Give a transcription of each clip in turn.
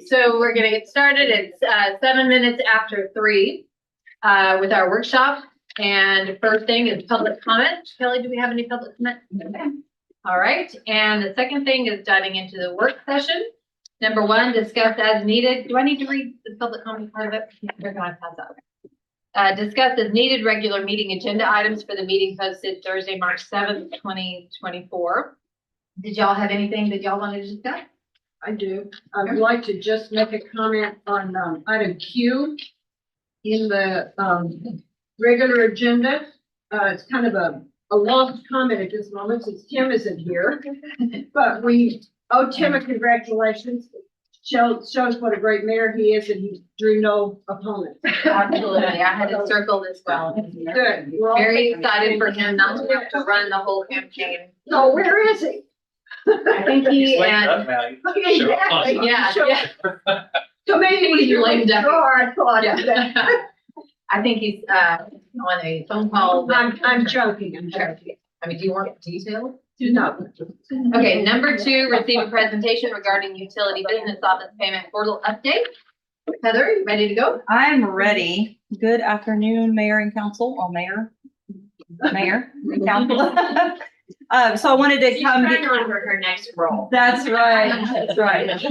so we're gonna get started. It's 7 minutes after 3 with our workshop. And first thing is public comment. Kelly, do we have any public comment? Okay. All right. And the second thing is diving into the work session. Number 1, discuss as needed. Do I need to read the public comment part of it? They're going to pass out. Discuss as needed regular meeting agenda items for the meeting posted Thursday, March 7th, 2024. Did y'all have anything that y'all wanted to discuss? I do. I would like to just make a comment on item Q in the regular agenda. It's kind of a lost comment at this moment since Tim isn't here. But we owe Tim a congratulations. Shows what a great mayor he is, and he drew no opponents. Absolutely. I had to circle this well. Good. Very excited for him not to have to run the whole campaign. So where is he? I think he He's laced and up now. Okay, Show up. exactly. yeah, So- yeah. So maybe we He's should lame duck. withdraw our thought. Yeah. I think he's on a phone call. I'm joking. I'm joking. I mean, do you want details? No. Okay, number 2, receive a presentation regarding utility business office payment portal update. Heather, you ready to go? I'm ready. Good afternoon, Mayor and Council, or Mayor and Council. So I wanted to come. on for her next role. That's right, that's right.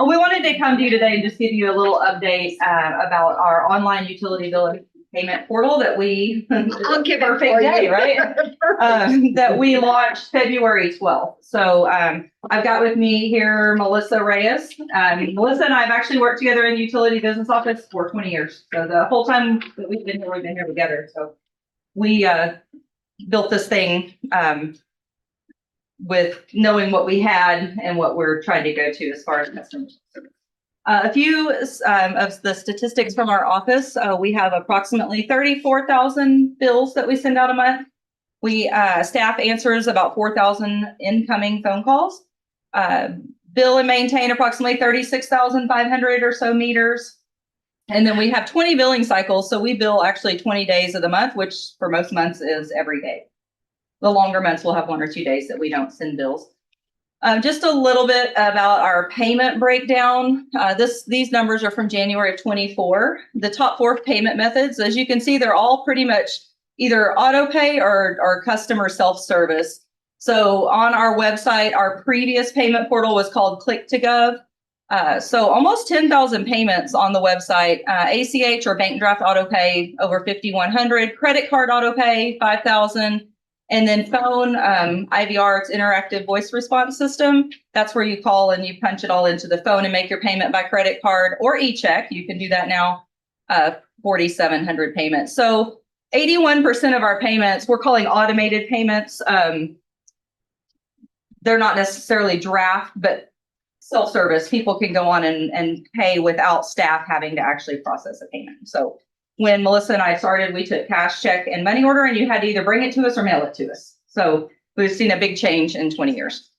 We wanted to come to you today and just give you a little update about our online utility bill payment portal that we, I'll give it perfect for day, you. right? That we launched February 12th. So I've got with me here Melissa Reyes. Melissa and I have actually worked together in the utility business office for 20 years. So the whole time that we've been here together. So we built this thing with knowing what we had and what we're trying to go to as far as customer service. A few of the statistics from our office, we have approximately 34,000 bills that we send out a month. We staff answers about 4,000 incoming phone calls. Bill and maintain approximately 36,500 or so meters. And then we have 20 billing cycles. So we bill actually 20 days of the month, which for most months is every day. The longer months will have 1 or 2 days that we don't send bills. Just a little bit about our payment breakdown. These numbers are from January of 24. The top 4 payment methods, as you can see, they're all pretty much either auto pay or customer self-service. So on our website, our previous payment portal was called Click2Gov. So almost 10,000 payments on the website. ACH or bank draft auto pay over 5,100. Credit card auto pay 5,000. And then phone, IVR, it's interactive voice response system. That's where you call and you punch it all into the phone and make your payment by credit card or e-check. You can do that now, 4,700 payments. So 81% of our payments, we're calling automated payments. They're not necessarily draft, but self-service. People can go on and pay without staff having to actually process a payment. So when Melissa and I started, we took cash, check, and money order, and you had to either bring it to us or mail it to us. So we've seen a big change in 20 years.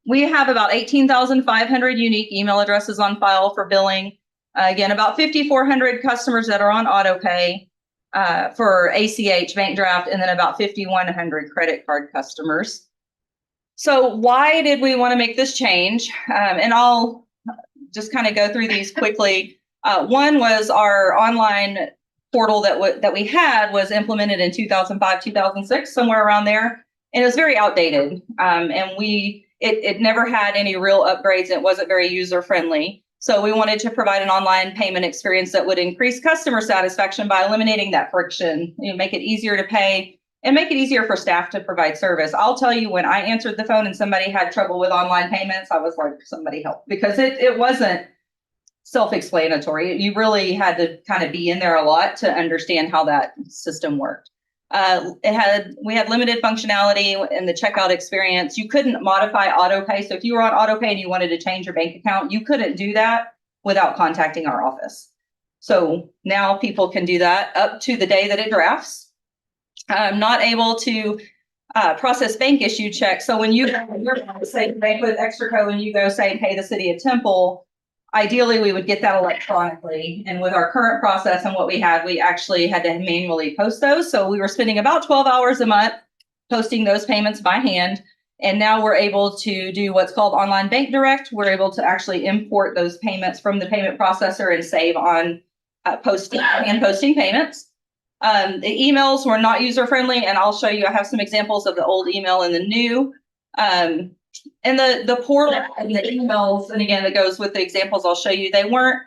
We have about 18,500 unique email addresses on file for billing. Again, about 5,400 customers that are on auto pay for ACH, bank draft, and then about 5,100 credit card customers. So why did we want to make this change? And I'll just kind of go through these quickly. One was our online portal that we had was implemented in 2005, 2006, somewhere around there. And it was very outdated. And it never had any real upgrades. It wasn't very user friendly. So we wanted to provide an online payment experience that would increase customer satisfaction by eliminating that friction, make it easier to pay and make it easier for staff to provide service. I'll tell you, when I answered the phone and somebody had trouble with online payments, I was like, somebody help, because it wasn't self-explanatory. You really had to kind of be in there a lot to understand how that system worked. We had limited functionality in the checkout experience. You couldn't modify auto pay. So if you were on auto pay and you wanted to change your bank account, you couldn't do that without contacting our office. So now people can do that up to the day that it drafts. I'm not able to process bank issued checks. So when you say bank with Extraco and you go say pay the city of Temple, ideally, we would get that electronically. And with our current process and what we had, we actually had to manually post those. So we were spending about 12 hours a month posting those payments by hand. And now we're able to do what's called online bank direct. We're able to actually import those payments from the payment processor and save on posting payments. The emails were not user friendly, and I'll show you. I have some examples of the old email and the new. And the portal and the emails, and again, it goes with the examples I'll show you. They weren't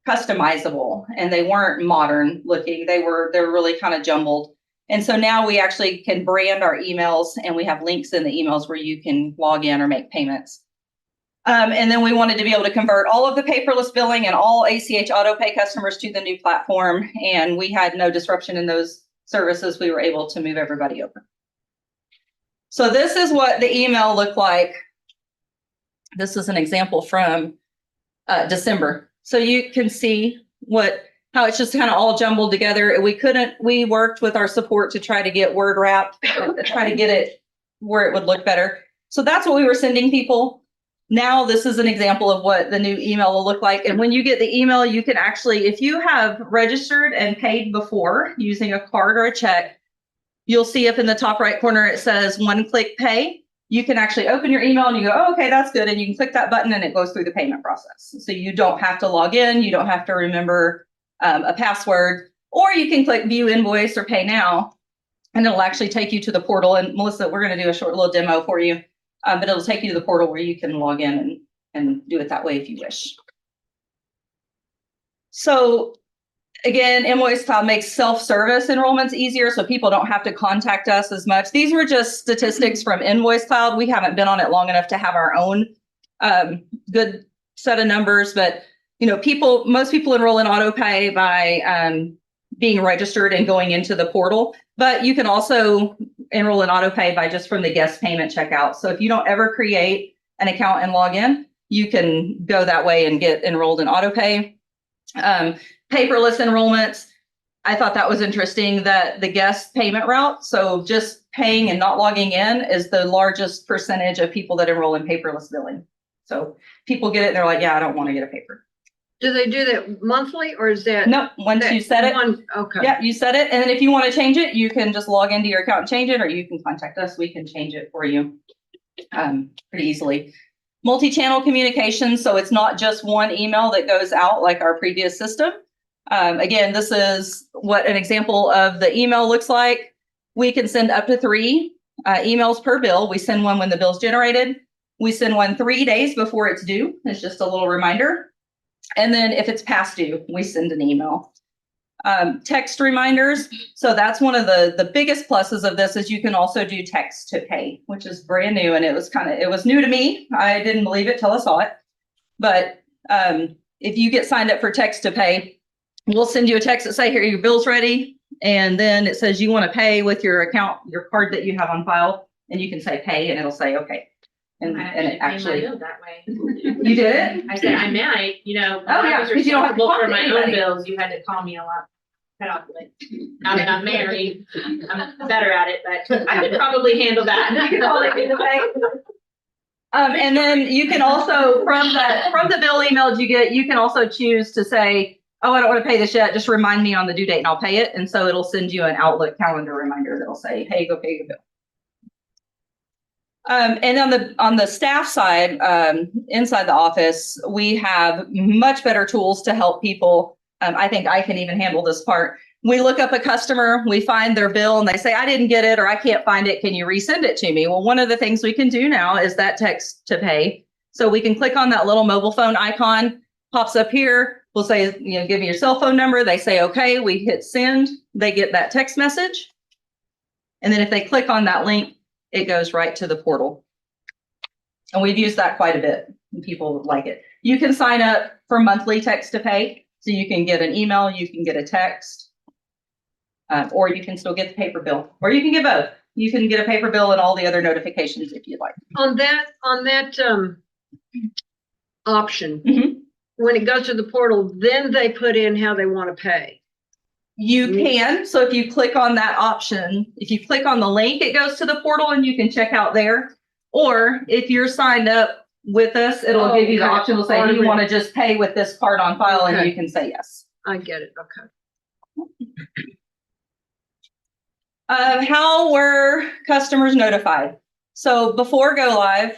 customizable and they weren't modern looking. They were really kind of jumbled. And so now we actually can brand our emails, and we have links in the emails where you can log in or make payments. And then we wanted to be able to convert all of the paperless billing and all ACH AutoPay customers to the new platform. And we had no disruption in those services. We were able to move everybody over. So this is what the email looked like. This is an example from December. So you can see how it's just kind of all jumbled together. We worked with our support to try to get word wrapped, try to get it where it would look better. So that's what we were sending people. Now this is an example of what the new email will look like. And when you get the email, you can actually, if you have registered and paid before using a card or a check, you'll see up in the top right corner, it says one-click pay. You can actually open your email and you go, oh, okay, that's good. And you can click that button and it goes through the payment process. So you don't have to log in. You don't have to remember a password, or you can click view invoice or pay now, and it'll actually take you to the portal. And Melissa, we're going to do a short little demo for you, but it'll take you to the portal where you can log in and do it that way if you wish. So again, Invoice Cloud makes self-service enrollments easier, so people don't have to contact us as much. These were just statistics from Invoice Cloud. We haven't been on it long enough to have our own good set of numbers, but most people enroll in AutoPay by being registered and going into the portal, but you can also enroll in AutoPay by just from the guest payment checkout. So if you don't ever create an account and log in, you can go that way and get enrolled in AutoPay. Paperless enrollments, I thought that was interesting, that the guest payment route, so just paying and not logging in, is the largest percentage of people that enroll in paperless billing. So people get it, they're like, yeah, I don't want to get a paper. Do they do that monthly, or is that? No, once you set it, Okay. yeah, you set it. And then if you want to change it, you can just log into your account and change it, or you can contact us. We can change it for you pretty easily. Multi-channel communication, so it's not just one email that goes out like our previous system. Again, this is what an example of the email looks like. We can send up to 3 emails per bill. We send one when the bill's generated. We send one 3 days before it's due. It's just a little reminder. And then if it's past due, we send an email. Text reminders. So that's one of the biggest pluses of this, is you can also do text to pay, which is brand new. And it was new to me. I didn't believe it till I saw it. But if you get signed up for text to pay, we'll send you a text that say, here, your bill's ready. And then it says you want to pay with your account, your card that you have on file, and you can say pay, and it'll say, okay. And it actually, that way. You did it? I said, I might, Oh, yeah, because you don't have to talk for to my anybody. own bills, you had to call me a lot. Now that I'm married, I'm better at it, but I could probably handle that. You can call it in the bank. And then you can also, from the bill emails you get, you can also choose to say, oh, I don't want to pay this yet. Just remind me on the due date and I'll pay it. And so it'll send you an Outlook calendar reminder that'll say, hey, go pay your bill. And on the staff side, inside the office, we have much better tools to help people. I think I can even handle this part. We look up a customer, we find their bill, and they say, I didn't get it, or I can't find it. Can you resend it to me? Well, one of the things we can do now is that text to pay. So we can click on that little mobile phone icon, pops up here. We'll say, give me your cell phone number. They say, okay, we hit send. They get that text message. And then if they click on that link, it goes right to the portal. And we've used that quite a bit, and people like it. You can sign up for monthly text to pay. So you can get an email, you can get a text, or you can still get the paper bill, or you can get both. You can get a paper bill and all the other notifications if you'd like. On that option, Mhm. when it goes to the portal, then they put in how they want to pay. You can. So if you click on that option, if you click on the link, it goes to the portal and you can check out there. Or if you're signed up with us, it'll give you the option. It'll say, do you want to just pay with this card on file? And you can say yes. I get it. Okay. How were customers notified? So before go live,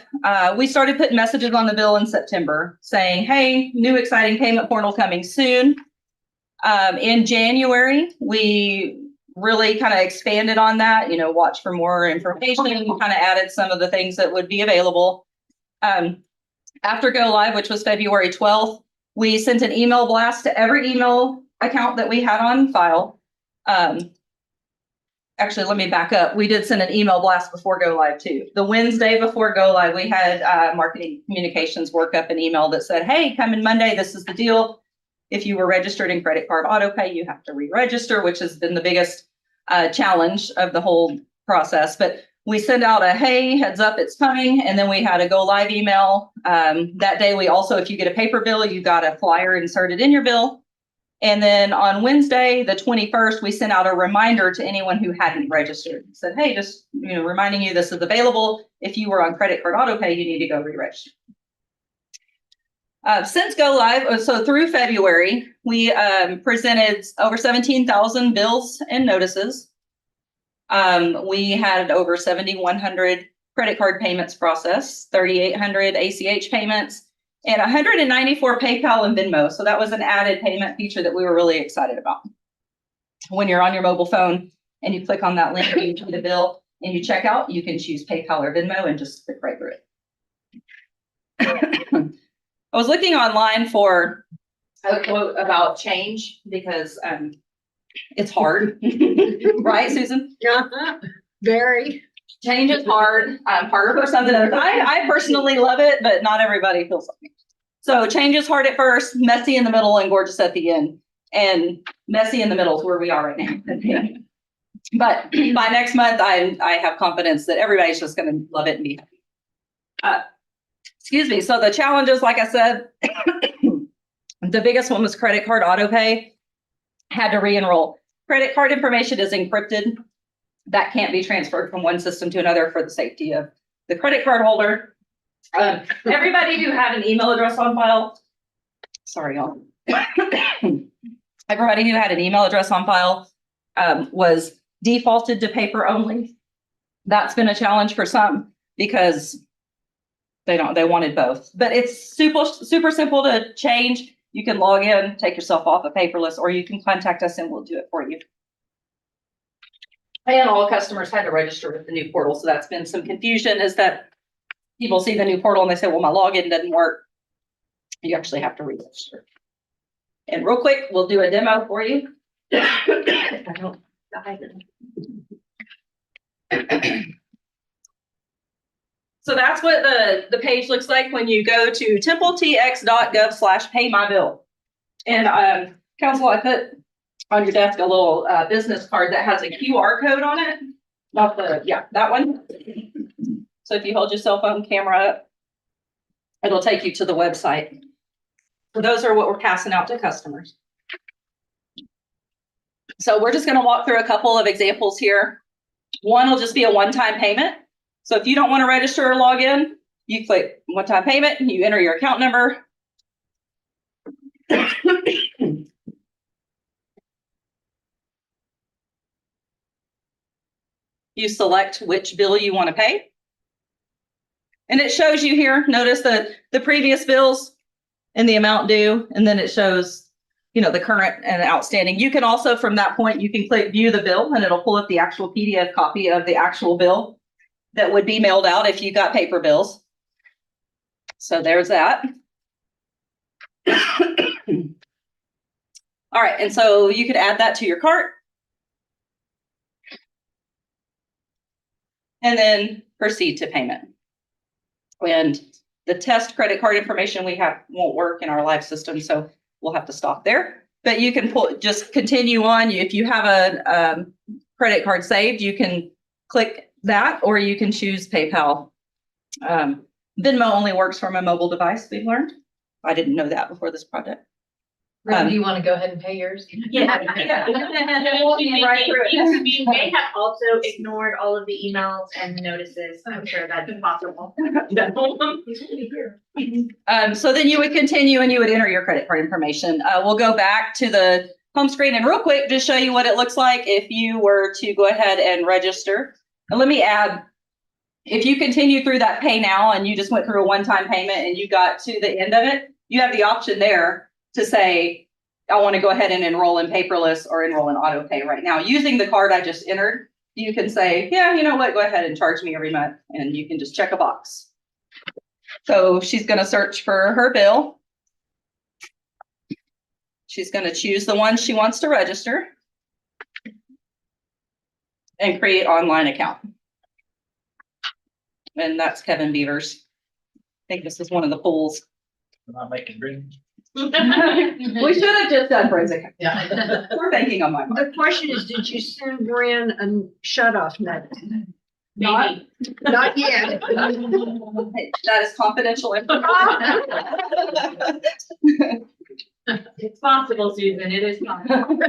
we started putting messages on the bill in September saying, hey, new exciting payment portal coming soon. In January, we really kind of expanded on that, watch for more information, kind of added some of the things that would be available. After go live, which was February 12th, we sent an email blast to every email account that we had on file. Actually, let me back up. We did send an email blast before go live too. The Wednesday before go live, we had marketing communications work up an email that said, hey, come in Monday. This is the deal. If you were registered in credit card auto pay, you have to re-register, which has been the biggest challenge of the whole process. But we send out a, hey, heads up, it's coming. And then we had a go live email. That day, we also, if you get a paper bill, you got a flyer inserted in your bill. And then on Wednesday, the 21st, we sent out a reminder to anyone who hadn't registered. Said, hey, just reminding you this is available. If you were on credit card auto pay, you need to go re-register. Since go live, so through February, we presented over 17,000 bills and notices. We had over 7,100 credit card payments processed, 3,800 ACH payments, and 194 PayPal and Venmo. So that was an added payment feature that we were really excited about. When you're on your mobile phone and you click on that link and you pay the bill and you check out, you can choose PayPal or Venmo and just click right through it. I was looking online for a quote about change because it's hard, right, Susan? Yeah, very. Change is hard, harder for some than others. I personally love it, but not everybody feels like it. So change is hard at first, messy in the middle, and gorgeous at the end. And messy in the middle is where we are right now. But by next month, I have confidence that everybody's just going to love it and be happy. Excuse me. So the challenges, like I said, the biggest one was credit card auto pay. Had to re-enroll. Credit card information is encrypted. That can't be transferred from one system to another for the safety of the credit card holder. Everybody who had an email address on file, sorry, y'all. Everybody who had an email address on file was defaulted to paper only. That's been a challenge for some because they wanted both. But it's super simple to change. You can log in, take yourself off of paperless, or you can contact us and we'll do it for you. And all customers had to register with the new portal. So that's been some confusion, is that people see the new portal and they say, well, my login doesn't work. You actually have to re-register. And real quick, we'll do a demo for you. I don't die. So that's what the page looks like when you go to templetx.gov/paymybill. And council, I put on your desk a little business card that has a QR code on it. Not that one. So if you hold your cell phone camera up, it'll take you to the website. So those are what we're passing out to customers. So we're just going to walk through a couple of examples here. One will just be a one-time payment. So if you don't want to register or log in, you click one-time payment, you enter your account number. You select which bill you want to pay. And it shows you here, notice the previous bills and the amount due, and then it shows, the current and outstanding. You can also, from that point, you can click view the bill and it'll pull up the actual PDF copy of the actual bill that would be mailed out if you got paper bills. So there's that. All right, and so you could add that to your cart. And then proceed to payment. And the test credit card information we have won't work in our live system, so we'll have to stop there. But you can just continue on. If you have a credit card saved, you can click that, or you can choose PayPal. Venmo only works from a mobile device, we've learned. I didn't know that before this project. Do you want to go ahead and pay yours? Yeah. Right through it. We may have also ignored all of the emails and notices. I'm sure that's possible. So then you would continue and you would enter your credit card information. We'll go back to the home screen and real quick, just show you what it looks like if you were to go ahead and register. And let me add, if you continue through that pay now and you just went through a one-time payment and you got to the end of it, you have the option there to say, I want to go ahead and enroll in paperless or enroll in auto pay right now. Using the card I just entered, you can say, yeah, you know what, go ahead and charge me every month, and you can just check a box. So she's going to search for her bill. She's going to choose the one she wants to register and create online account. And that's Kevin Beavers. I think this is one of the pools. I'm not making green. We should have just done forensic. Yeah. We're banking on my mark. The question is, did you send Brian a shut off note? Maybe. Not yet. That is confidential information. It's possible, Susan, it is possible.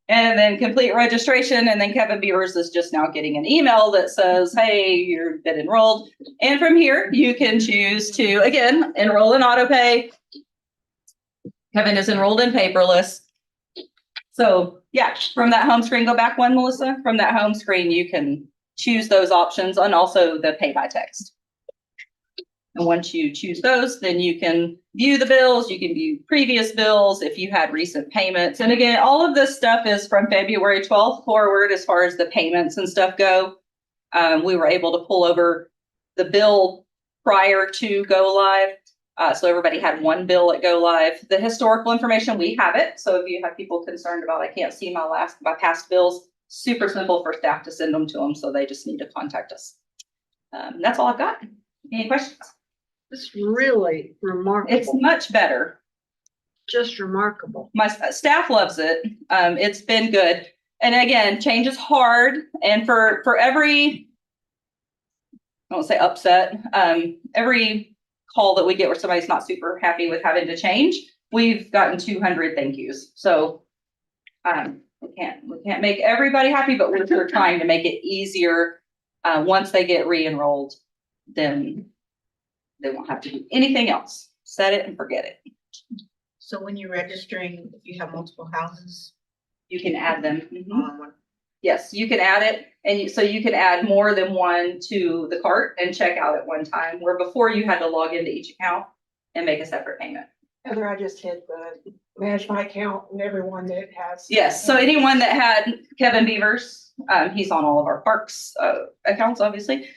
And then complete registration, and then Kevin Beavers is just now getting an email that says, hey, you've been enrolled. And from here, you can choose to, again, enroll in auto pay. Kevin is enrolled in paperless. So yeah, from that home screen, go back one, Melissa. From that home screen, you can choose those options and also the pay by text. And once you choose those, then you can view the bills, you can view previous bills if you had recent payments. And again, all of this stuff is from February 12th forward as far as the payments and stuff go. We were able to pull over the bill prior to go live. So everybody had one bill at go live. The historical information, we have it. So if you have people concerned about, I can't see my past bills, super simple for staff to send them to them. So they just need to contact us. That's all I've got. Any questions? It's really remarkable. It's much better. Just remarkable. My staff loves it. It's been good. And again, change is hard. And for every, I won't say upset, every call that we get where somebody's not super happy with having to change, we've gotten 200 thank yous. So we can't make everybody happy, but we're sure trying to make it easier. Once they get re-enrolled, then they won't have to do anything else. Set it and forget it. So when you're registering, if you have multiple houses You can add them. on one, Yes, you can add it, and so you can add more than one to the cart and check out at one time, where before you had to log into each account and make a separate payment. Heather, I just hit the manage my account and everyone that has. Yes, so anyone that had Kevin Beavers, he's on all of our parks accounts, obviously.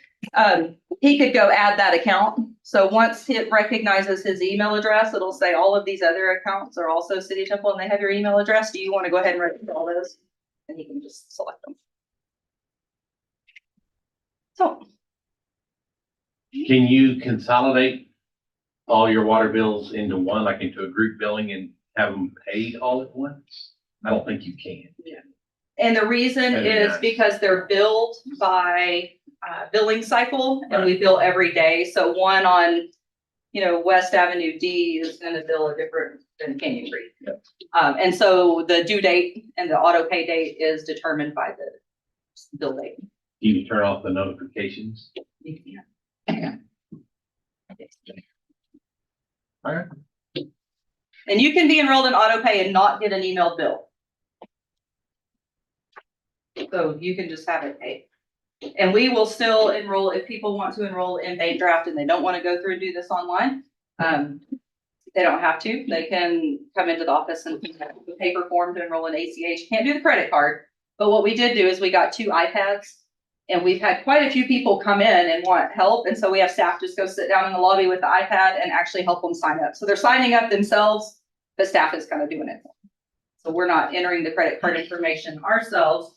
He could go add that account. So once it recognizes his email address, it'll say all of these other accounts are also City Temple and they have your email address. Do you want to go ahead and register all those? And he can just select them. So. Can you consolidate all your water bills into one, like into a group billing and have them paid all at once? I don't think you can. And the reason That'd be is nice. because they're billed by billing cycle, and we bill every day. So one on, West Avenue D is going to bill a different than Canyon Creek. Yep. And so the due date and the auto pay date is determined by the bill date. You can turn off the notifications. All right. And you can be enrolled in auto pay and not get an emailed bill. So you can just have it paid. And we will still enroll, if people want to enroll in bank draft and they don't want to go through and do this online, they don't have to. They can come into the office and fill out the paper form to enroll in ACH. Can't do the credit card. But what we did do is we got 2 iPads, and we've had quite a few people come in and want help. And so we have staff just go sit down in the lobby with the iPad and actually help them sign up. So they're signing up themselves, but staff is kind of doing it. So we're not entering the credit card information ourselves.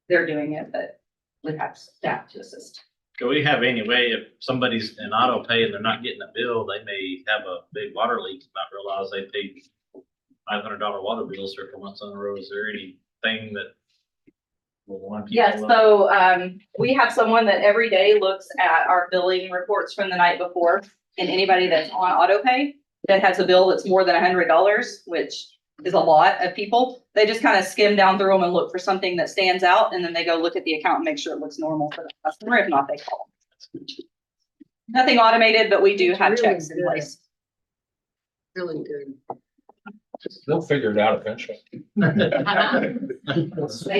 They're doing it, but we have staff to assist. Do we have any way, if somebody's in auto pay and they're not getting a bill, they may have a big water leak, and not realize they paid $500 water bills for a couple months in a row? Is there anything that will warn people? Yes, so we have someone that every day looks at our billing reports from the night before, and anybody that's on auto pay that has a bill that's more than $100, which is a lot of people, they just kind of skim down through them and look for something that stands out, and then they go look at the account and make sure it looks normal for the customer. If not, they call. Nothing automated, but we do It's have really checks in good. place. Really good. They'll figure it out eventually. They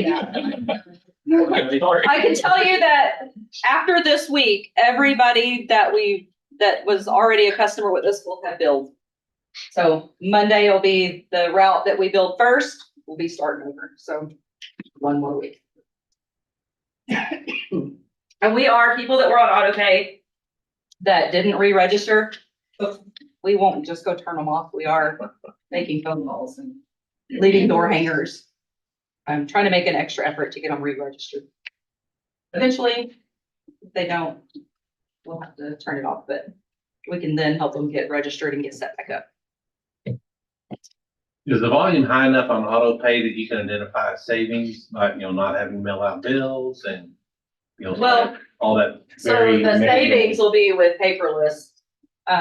do. I can tell you that after this week, everybody that was already a customer with us will have billed. So Monday will be the route that we build first. We'll be starting over. So one more week. And we are people that were on auto pay that didn't re-register. We won't just go turn them off. We are making phone calls and leaving door hangers. I'm trying to make an extra effort to get them re-registered. Eventually, if they don't, we'll have to turn it off, but we can then help them get registered and get set back up. Is the volume high enough on auto pay that you can identify savings, like, not having to mail out bills and, Well, all that? So very the manual- savings will be with paperless,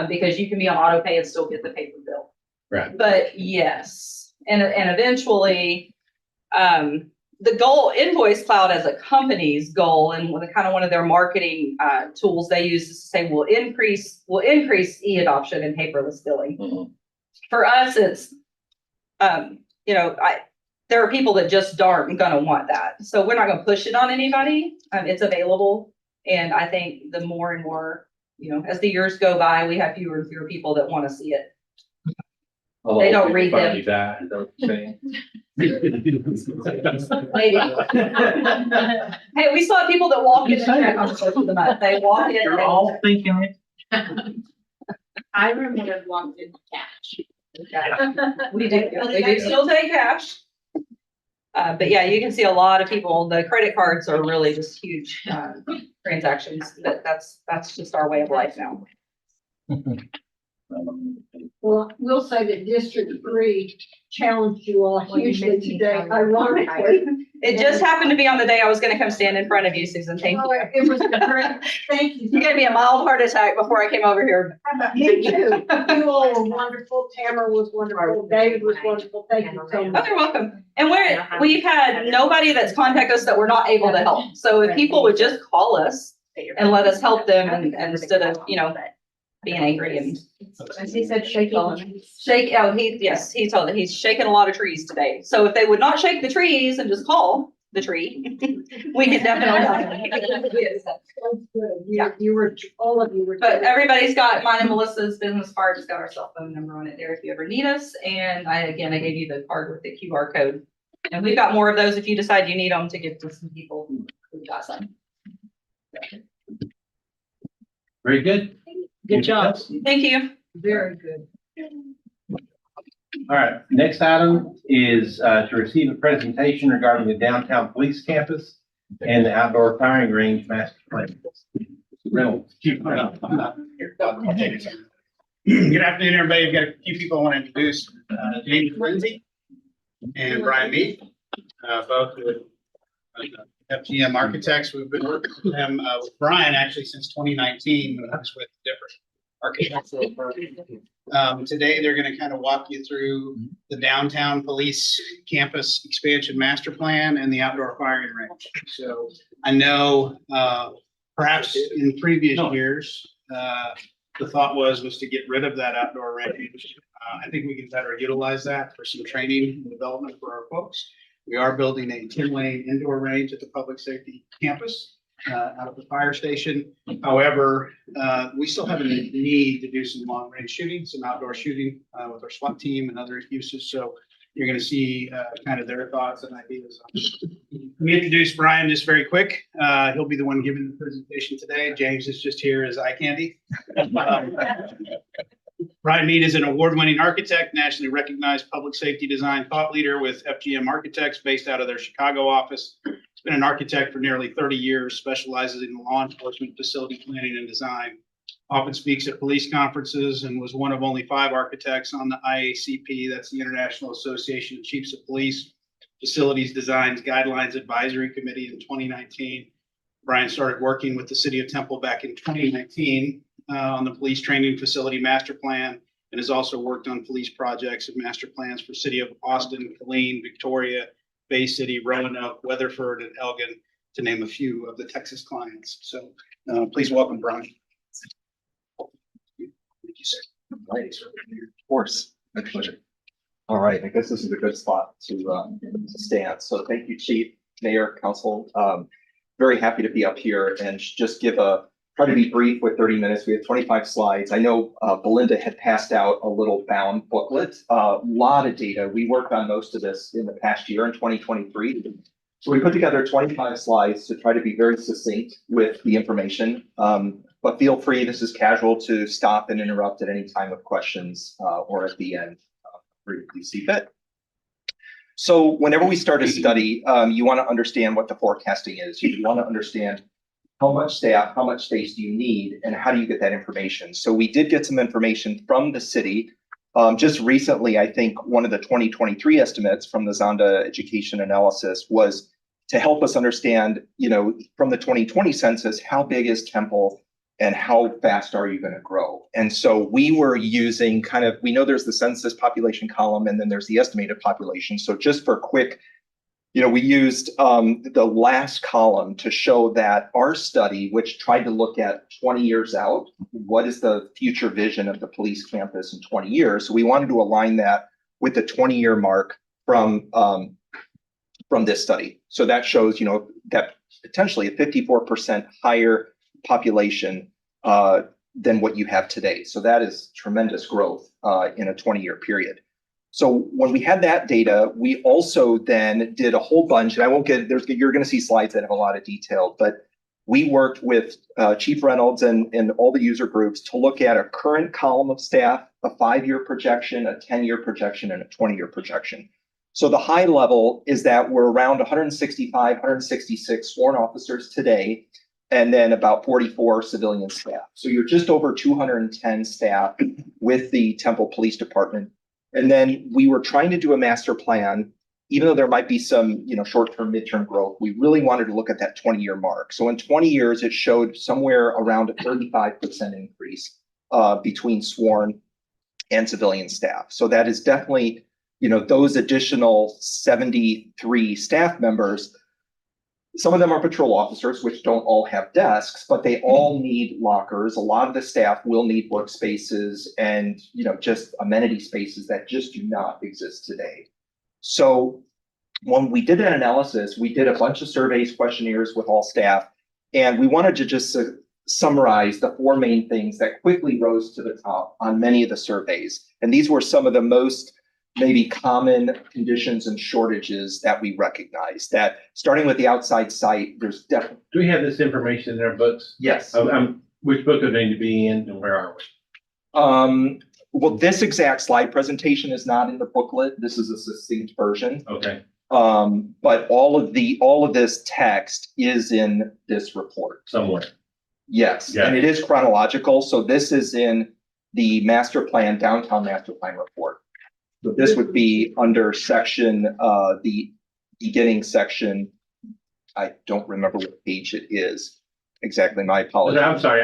because you can be on auto pay and still get the paper bill. Right. But yes, and eventually, the goal, Invoice Cloud as a company's goal and one of their marketing tools they use is to say we'll increase e-adoption and paperless billing. Mhm. For us, it's there are people that just aren't gonna want that. So we're not gonna push it on anybody. It's available. And I think the more and more, as the years go by, we have fewer and fewer people that want to see it. Although They don't people read them. finally die, is that what you're saying? Maybe. Hey, we saw people that walk in and check on the first of the month. They walk in. You're all thinking it. I remember walked in cash. We do still take cash. But yeah, you can see a lot of people, the credit cards are really just huge transactions. That's just our way of life now. Well, we'll say that District 3 challenged you all hugely today, ironically. It just happened to be on the day I was gonna come stand in front of you, Susan. Thank you. It was great. Thank you. You gave me a mild heart attack before I came over here. Me too. You all were wonderful. Tamara was wonderful. David was wonderful. Thank you so Oh, much. you're welcome. And we've had nobody that's contacted us that we're not able to help. So if people would just call us and let us help them and instead of, being angry and He said shaking. he told me he's shaking a lot of trees today. So if they would not shake the trees and just call the tree, we could definitely help. That's good. You were, all of you were. But everybody's got mine and Melissa's business card. It's got our cell phone number on it there if you ever need us. And I gave you the card with the QR code. And we've got more of those if you decide you need them to give to some people. We've got some. Very good. Good job. Thank you. Very good. All right, next item is to receive a presentation regarding the downtown police campus and the outdoor firing range master plan. Reynolds. Good afternoon, everybody. We've got a few people I want to introduce. James Lindsay and Brian Mead, both with FGM Architects. We've been working with them, with Brian actually since 2019, when I was with different architectural firms. Today, they're going to kind of walk you through the downtown police campus expansion master plan and the outdoor firing range. So I know perhaps in previous years, the thought was to get rid of that outdoor range. I think we can better utilize that for some training and development for our folks. We are building a 10-lane indoor range at the public safety campus out of the fire station. However, we still have a need to do some long-range shooting, some outdoor shooting with our SWAT team and other uses. So you're going to see kind of their thoughts and ideas. Let me introduce Brian just very quick. He'll be the one giving the presentation today. James is just here as eye candy. Brian Mead is an award-winning architect, nationally recognized public safety design thought leader with FGM Architects based out of their Chicago office. He's been an architect for nearly 30 years, specializes in law enforcement, facility planning and design. Often speaks at police conferences and was one of only 5 architects on the IACP, that's the International Association of Chiefs of Police Facilities Designs Guidelines Advisory Committee in 2019. Brian started working with the city of Temple back in 2019 on the police training facility master plan, and has also worked on police projects and master plans for city of Austin, Killeen, Victoria, Bay City, Roanoke, Weatherford, and Elgin, to name a few of the Texas clients. So please welcome Brian. Thank you, sir. Right, of course, my pleasure. All right, I guess this is a good spot to stand. So thank you, Chief. Mayor, Council. Very happy to be up here and just try to be brief with 30 minutes. We have 25 slides. I know Belinda had passed out a little bound booklet, a lot of data. We worked on most of this in the past year in 2023. So we put together 25 slides to try to be very succinct with the information. But feel free, this is casual, to stop and interrupt at any time of questions or at the end. Please see fit. So whenever we start a study, you want to understand what the forecasting is. You want to understand how much staff, how much space do you need, and how do you get that information? So we did get some information from the city. Just recently, I think one of the 2023 estimates from the Zonda Education Analysis was to help us understand, from the 2020 census, how big is Temple and how fast are you going to grow? And so we were using we know there's the census population column and then there's the estimated population. So just for quick, we used the last column to show that our study, which tried to look at 20 years out, what is the future vision of the police campus in 20 years? So we wanted to align that with the 20-year mark from this study. So that shows, that potentially a 54% higher population than what you have today. So that is tremendous growth in a 20-year period. So when we had that data, we also then did a whole bunch, and I won't you're going to see slides that have a lot of detail, but we worked with Chief Reynolds and all the user groups to look at a current column of staff, a 5-year projection, a 10-year projection, and a 20-year projection. So the high level is that we're around 165, 166 sworn officers today, and then about 44 civilian staff. So you're just over 210 staff with the Temple Police Department. And then we were trying to do a master plan, even though there might be some, short-term, midterm growth. We really wanted to look at that 20-year mark. So in 20 years, it showed somewhere around a 35% increase between sworn and civilian staff. So that is definitely, those additional 73 staff members. Some of them are patrol officers, which don't all have desks, but they all need lockers. A lot of the staff will need workspaces and, just amenity spaces that just do not exist today. So when we did that analysis, we did a bunch of surveys, questionnaires with all staff, and we wanted to just summarize the 4 main things that quickly rose to the top on many of the surveys. And these were some of the most maybe common conditions and shortages that we recognize. That starting with the outside site, there's definitely. Do we have this information in our books? Yes. Which book are they to be in and where are we? Well, this exact slide presentation is not in the booklet. This is a succinct version. Okay. But all of this text is in this report. Somewhere. Yes, Yeah. and it is chronological. So this is in the downtown master plan report. So this would be under section, the beginning section. I don't remember what page it is exactly. My apologies. I'm sorry.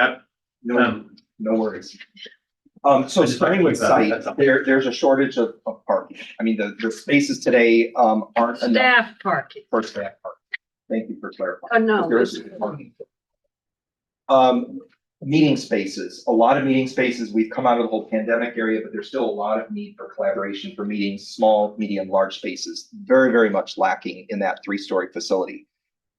No worries. So starting with site, there's a shortage of parking. I mean, the spaces today aren't enough Staff parking. for staff parking. Thank you for clarifying. No. There is parking. Meeting spaces, a lot of meeting spaces. We've come out of the whole pandemic area, but there's still a lot of need for collaboration for meetings, small, medium, large spaces. Very, very much lacking in that 3-story facility.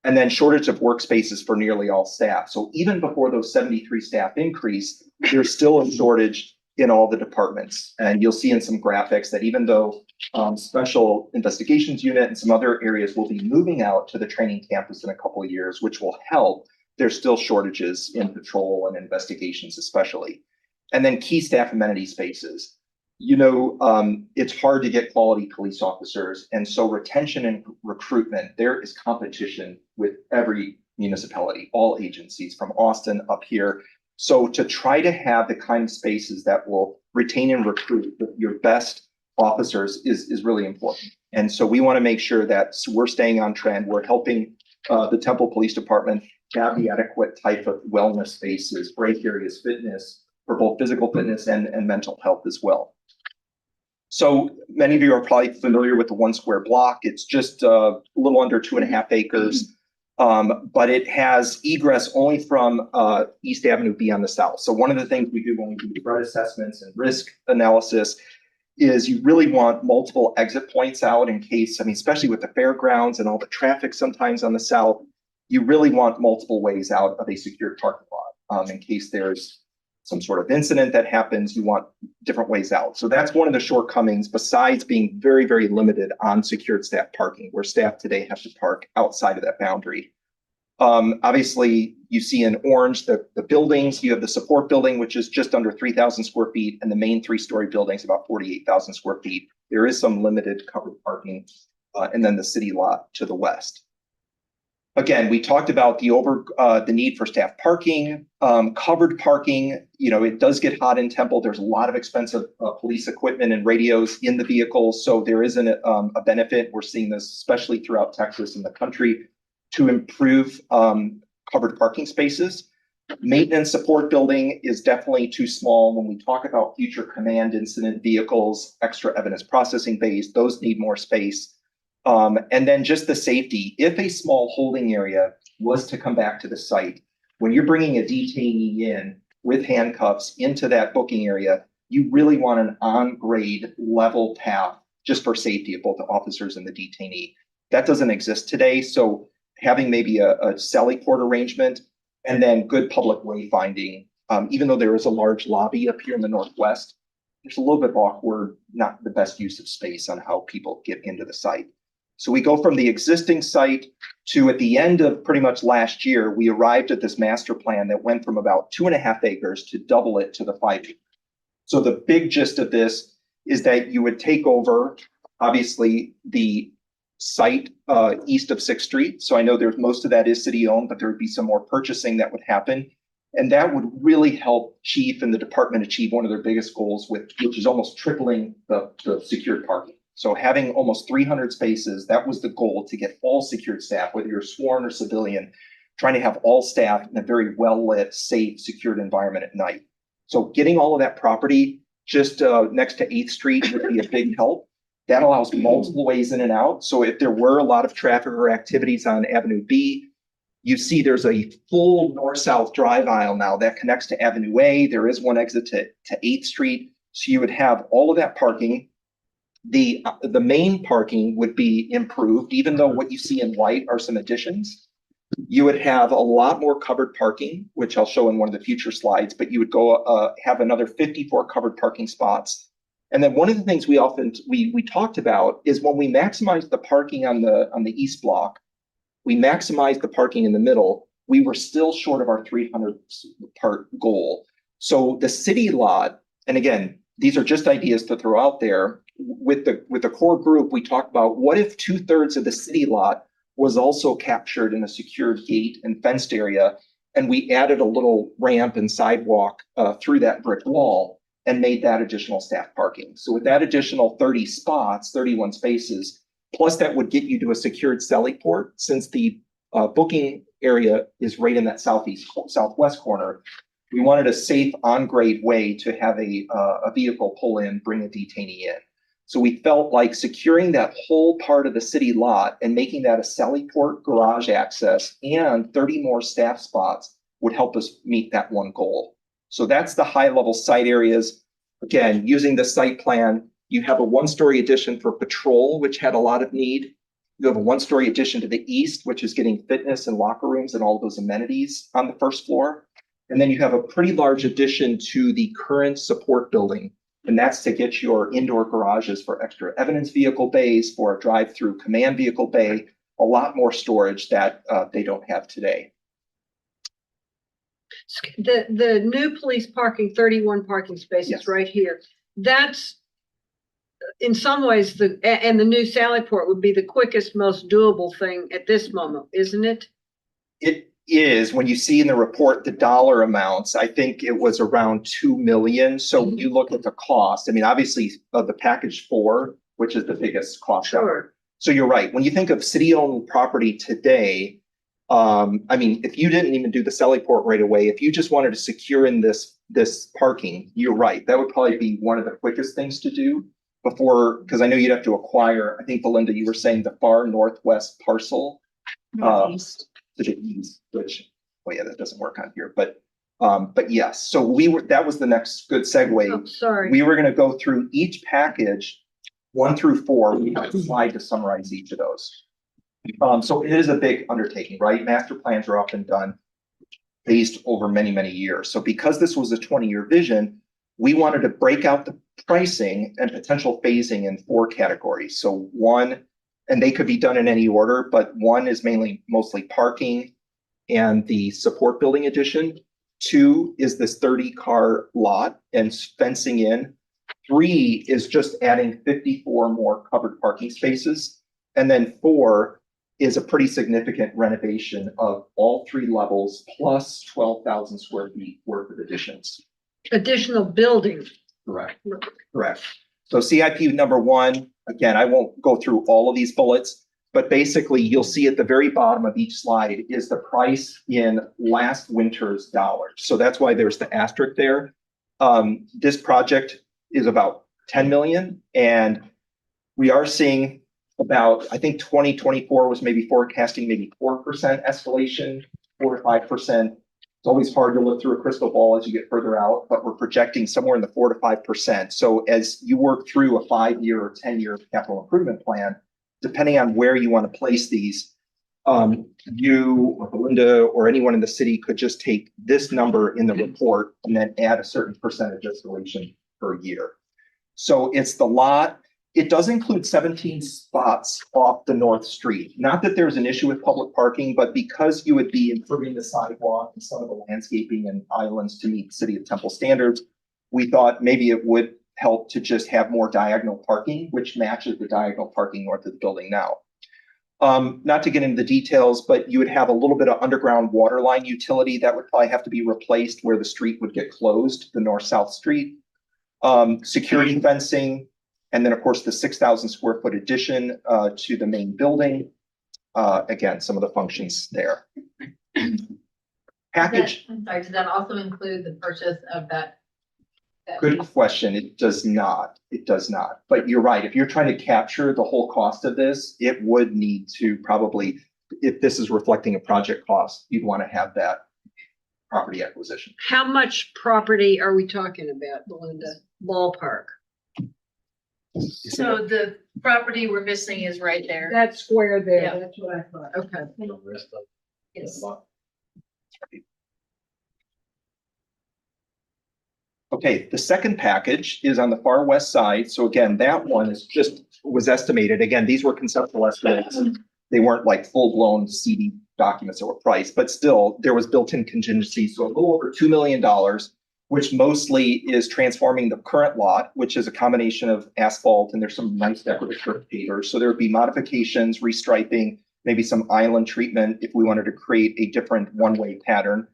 And then shortage of workspaces for nearly all staff. So even before those 73 staff increase, there's still a shortage in all the departments. And you'll see in some graphics that even though Special Investigations Unit and some other areas will be moving out to the training campus in a couple of years, which will help, there's still shortages in patrol and investigations especially. And then key staff amenity spaces. It's hard to get quality police officers. And so retention and recruitment, there is competition with every municipality, all agencies from Austin up here. So to try to have the kind of spaces that will retain and recruit your best officers is really important. And so we want to make sure that we're staying on trend. We're helping the Temple Police Department have the adequate type of wellness spaces, break areas, fitness for both physical fitness and mental health as well. So many of you are probably familiar with the 1 square block. It's just a little under 2.5 acres, but it has egress only from East Avenue B on the south. So one of the things we do when we do threat assessments and risk analysis is you really want multiple exit points out in case, I mean, especially with the fairgrounds and all the traffic sometimes on the south, you really want multiple ways out of a secured parking lot. In case there's some sort of incident that happens, you want different ways out. So that's one of the shortcomings, besides being very, very limited on secured staff parking, where staff today have to park outside of that boundary. Obviously, you see in orange the buildings. You have the support building, which is just under 3,000 square feet, and the main 3-story building is about 48,000 square feet. There is some limited covered parking, and then the city lot to the west. Again, we talked about the need for staff parking, covered parking. You know, it does get hot in Temple. There's a lot of expensive police equipment and radios in the vehicles, so there is a benefit. We're seeing this especially throughout Texas and the country, to improve covered parking spaces. Maintenance support building is definitely too small. When we talk about future command incident vehicles, extra evidence processing bays, those need more space. And then just the safety. If a small holding area was to come back to the site, when you're bringing a detainee in with handcuffs into that booking area, you really want an on-grade level path just for safety of both the officers and the detainee. That doesn't exist today. So having maybe a sally port arrangement and then good public wayfinding, even though there is a large lobby up here in the northwest, there's a little bit awkward, not the best use of space on how people get into the site. So we go from the existing site to, at the end of pretty much last year, we arrived at this master plan that went from about 2.5 acres to double it to the 5 acres. So the big gist of this is that you would take over, obviously, the site east of 6th Street. So I know there's most of that is city owned, but there would be some more purchasing that would happen. And that would really help Chief and the department achieve one of their biggest goals, which is almost tripling the secured parking. So having almost 300 spaces, that was the goal, to get all secured staff, whether you're sworn or civilian, trying to have all staff in a very well-lit, safe, secured environment at night. So getting all of that property just next to 8th Street would be a big help. That allows multiple ways in and out. So if there were a lot of traffic or activities on Avenue B, you see there's a full north-south drive aisle now that connects to Avenue A. There is one exit to 8th Street. So you would have all of that parking. The main parking would be improved, even though what you see in white are some additions. You would have a lot more covered parking, which I'll show in one of the future slides, but you would go have another 54 covered parking spots. And then one of the things we talked about is when we maximized the parking on the east block, we maximized the parking in the middle, we were still short of our 300 part goal. So the city lot, and again, these are just ideas to throw out there. With the core group, we talked about, what if 2/3 of the city lot was also captured in a secured gate and fenced area, and we added a little ramp and sidewalk through that brick wall and made that additional staff parking. So with that additional 30 spots, 31 spaces, plus that would get you to a secured sally port, since the booking area is right in that southwest corner. We wanted a safe on-grade way to have a vehicle pull in, bring a detainee in. So we felt like securing that whole part of the city lot and making that a sally port, garage access, and 30 more staff spots would help us meet that one goal. So that's the high-level site areas. Again, using the site plan, you have a 1-story addition for patrol, which had a lot of need. You have a 1-story addition to the east, which is getting fitness and locker rooms and all of those amenities on the first floor. And then you have a pretty large addition to the current support building, and that's to get your indoor garages for extra evidence vehicle bays, for a drive-through command vehicle bay, a lot more storage that they don't have today. The new police parking, 31 parking spaces Yes. right here. That's in some ways and the new sally port would be the quickest, most doable thing at this moment, isn't it? It is, when you see in the report the dollar amounts, I think it was around 2 million. So when you look at the cost, I mean, obviously the package 4, which is the biggest cost ever. Sure. So you're right. When you think of city-owned property today, I mean, if you didn't even do the sally port right away, if you just wanted to secure in this parking, you're right. That would probably be one of the quickest things to do before, because I know you'd have to acquire, I think, Belinda, you were saying the far northwest parcel. To the east, which, oh yeah, that doesn't work on here, but But yes, so that was the next good segue. Oh, sorry. We were gonna go through each package, 1 through 4. We have a slide to summarize each of those. So it is a big undertaking, right? Master plans are often done based over many, many years. So because this was a 20-year vision, we wanted to break out the pricing and potential phasing in 4 categories. So 1, and they could be done in any order, but 1 is mostly parking and the support building addition. 2 is this 30-car lot and fencing in. 3 is just adding 54 more covered parking spaces. And then 4 is a pretty significant renovation of all 3 levels plus 12,000 square feet worth of additions. Additional buildings. Correct. Correct. So CIP number 1, again, I won't go through all of these bullets, but basically you'll see at the very bottom of each slide is the price in last winter's dollars. So that's why there's the asterisk there. This project is about 10 million, and we are seeing about, I think 2024 was maybe forecasting maybe 4% escalation, 4 to 5%. It's always hard to look through a crystal ball as you get further out, but we're projecting somewhere in the 4 to 5%. So as you work through a 5-year or 10-year capital improvement plan, depending on where you want to place these, you or Belinda or anyone in the city could just take this number in the report and then add a certain percentage escalation per year. So it's the lot. It does include 17 spots off the North Street. Not that there's an issue with public parking, but because you would be improving the sidewalk and some of the landscaping and islands to meet City of Temple standards, we thought maybe it would help to just have more diagonal parking, which matches the diagonal parking north of the building now. Not to get into the details, but you would have a little bit of underground water line utility that would probably have to be replaced where the street would get closed, the north-south street. Security fencing, and then of course the 6,000 square foot addition to the main building. Again, some of the functions there. Package. I'm sorry, does that also include the purchase of that? Good question. It does not. It does not. But you're right. If you're trying to capture the whole cost of this, it would need to probably, if this is reflecting a project cost, you'd want to have that property acquisition. How much property are we talking about, Belinda? Ballpark? So the property we're missing is right there. That square there, Yeah. that's what I thought. Okay. The rest of Yes. Okay, the second package is on the far west side. So again, that one was estimated. Again, these were conceptual estimates. They weren't like full-blown CD documents that were priced, but still there was built-in contingency. So a little over $2 million, which mostly is transforming the current lot, which is a combination of asphalt and there's some nice decorative turf pavers. So there would be modifications, restriping, maybe some island treatment if we wanted to create a different one-way pattern.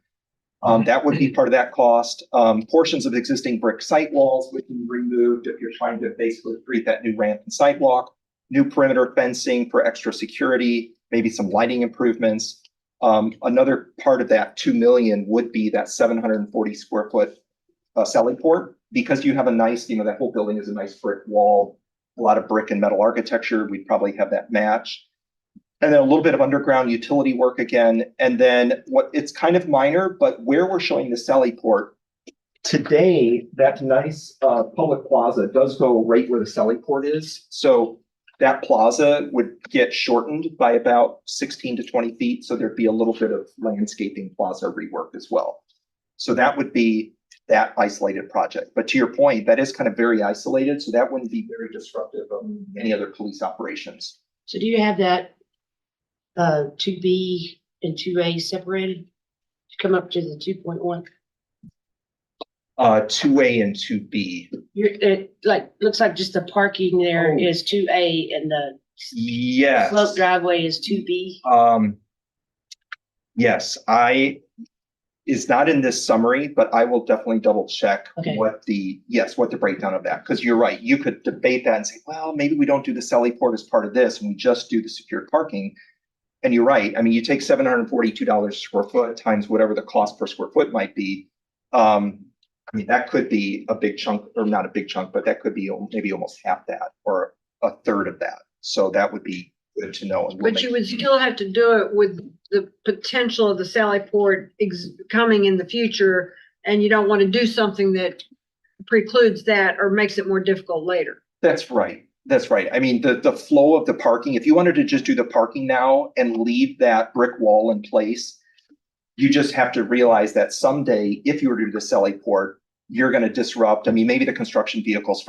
That would be part of that cost. Portions of existing brick site walls would be removed if you're trying to basically create that new ramp and sidewalk, new perimeter fencing for extra security, maybe some lighting improvements. Another part of that 2 million would be that 740 square foot selling port, because you have a nice, that whole building is a nice brick wall, a lot of brick and metal architecture. We'd probably have that match. And then a little bit of underground utility work again. And then it's kind of minor, but where we're showing the Sally port today, that nice public plaza does go right where the Sally port is. So that plaza would get shortened by about 16 to 20 feet. So there'd be a little bit of landscaping plaza rework as well. So that would be that isolated project. But to your point, that is kind of very isolated. So that wouldn't be very disruptive of any other police operations. So do you have that 2B and 2A separated to come up to the 2.1? 2A and 2B. It looks like just the parking there Oh. is 2A and the Yes. slope driveway is 2B. Yes, it's not in this summary, but I will definitely double check Okay. what the breakdown of that, because you're right. You could debate that and say, well, maybe we don't do the Sally port as part of this and we just do the secured parking. And you're right. I mean, you take $742 square foot times whatever the cost per square foot might be. I mean, that could be a big chunk, or not a big chunk, but that could be maybe almost half that or a third of that. So that would be good to know. And we'll But you make- would still have to do it with the potential of the Sally Port coming in the future, and you don't want to do something that precludes that or makes it more difficult later. That's right. That's right. I mean, the flow of the parking, if you wanted to just do the parking now and leave that brick wall in place, you just have to realize that someday, if you were to do the Sally Port, you're going to disrupt. I mean, maybe the construction vehicles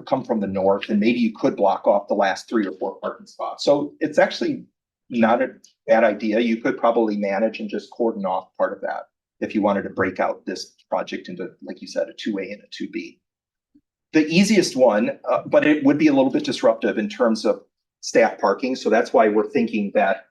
come from the north, and maybe you could block off the last 3 or 4 parking spots. So it's actually not a bad idea. You could probably manage and just cordon off part of that if you wanted to break out this project into, like you said, a 2A and a 2B. The easiest one, but it would be a little bit disruptive in terms of staff parking. So that's why we're thinking that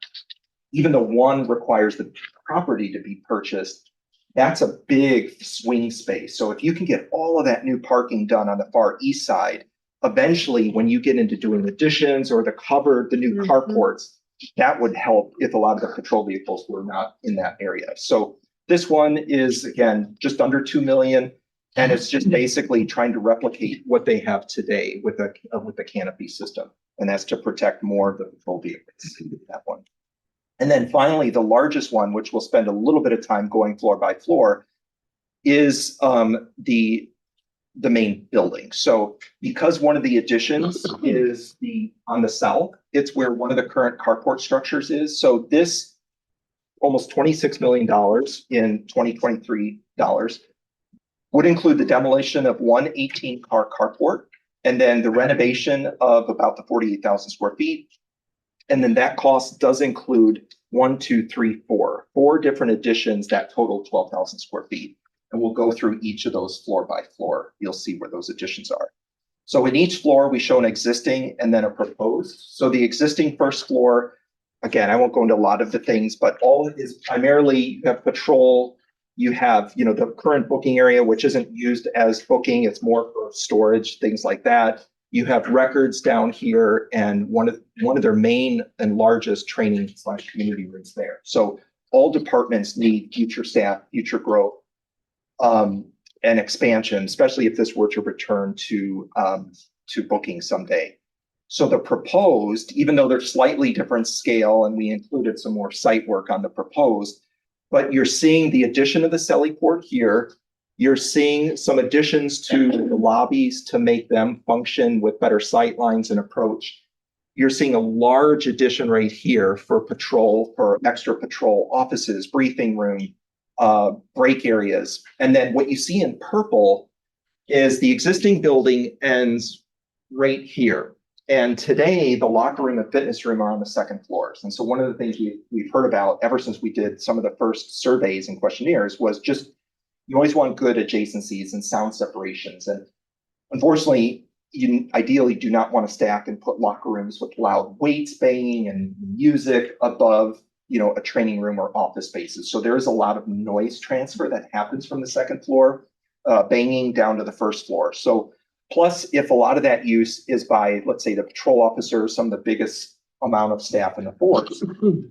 even though one requires the property to be purchased, that's a big swing space. So if you can get all of that new parking done on the far east side, eventually when you get into doing additions or the new carports, that would help if a lot of the patrol vehicles were not in that area. So this one is, again, just under 2 million. And it's just basically trying to replicate what they have today with the canopy system. And that's to protect more of the patrol vehicles, that one. And then finally, the largest one, which we'll spend a little bit of time going floor by floor, is the main building. So because one of the additions is on the south, it's where one of the current carport structures is. So this almost $26 million in 2023 dollars would include the demolition of one 18-car carport, and then the renovation of about the 48,000 square feet. And then that cost does include 4 different additions that total 12,000 square feet. And we'll go through each of those floor by floor. You'll see where those additions are. So in each floor, we show an existing and then a proposed. So the existing first floor, again, I won't go into a lot of the things, but all is primarily you have patrol. You have, the current booking area, which isn't used as booking. It's more for storage, things like that. You have records down here and one of their main and largest training/community rooms there. So all departments need future staff, future growth, and expansion, especially if this were to return to booking someday. So the proposed, even though they're slightly different scale, and we included some more site work on the proposed, but you're seeing the addition of the Sally Port here. You're seeing some additions to the lobbies to make them function with better sight lines and approach. You're seeing a large addition right here for patrol, for extra patrol offices, briefing room, break areas. And then what you see in purple is the existing building ends right here. And today, the locker room and fitness room are on the second floors. And so one of the things we've heard about ever since we did some of the first surveys and questionnaires was just, you always want good adjacencies and sound separations. And unfortunately, you ideally do not want to stack and put locker rooms with loud weights banging and music above, a training room or office spaces. So there is a lot of noise transfer that happens from the second floor, banging down to the first floor. So plus, if a lot of that use is by, let's say, the patrol officers, some of the biggest amount of staff in the force,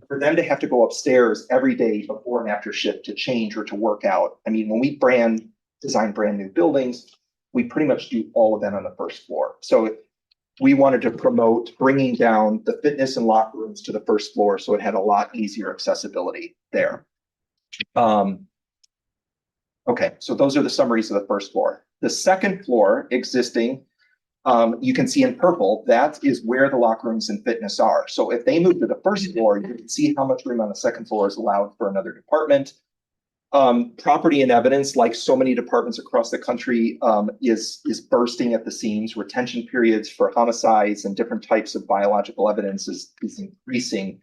for them to have to go upstairs every day before and after shift to change or to work out. I mean, when we design brand new buildings, we pretty much do all of that on the first floor. So we wanted to promote bringing down the fitness and locker rooms to the first floor, so it had a lot easier accessibility there. Okay, so those are the summaries of the first floor. The second floor, existing, you can see in purple, that is where the locker rooms and fitness are. So if they move to the first floor, you can see how much room on the second floor is allowed for another department. Property and evidence, like so many departments across the country, is bursting at the seams. Retention periods for homicides and different types of biological evidence is increasing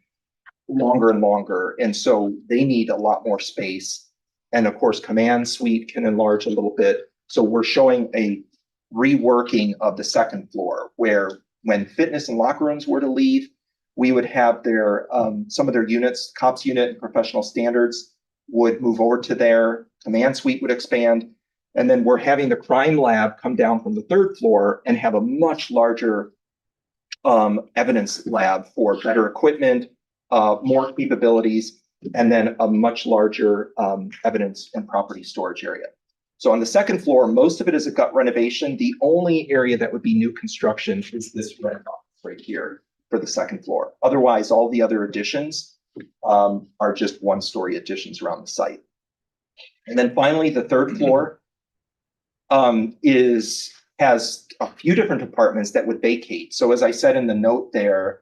longer and longer. And so they need a lot more space. And of course, command suite can enlarge a little bit. So we're showing a reworking of the second floor, where when fitness and locker rooms were to leave, we would have their some of their units, COPS unit and professional standards would move over to their command suite would expand. And then we're having the crime lab come down from the third floor and have a much larger evidence lab for better equipment, more capabilities, and then a much larger evidence and property storage area. So on the second floor, most of it is a gut renovation. The only area that would be new construction is this red box right here. for the second floor. Otherwise, all the other additions are just one-story additions around the site. And then finally, the third floor has a few different apartments that would vacate. So as I said in the note there,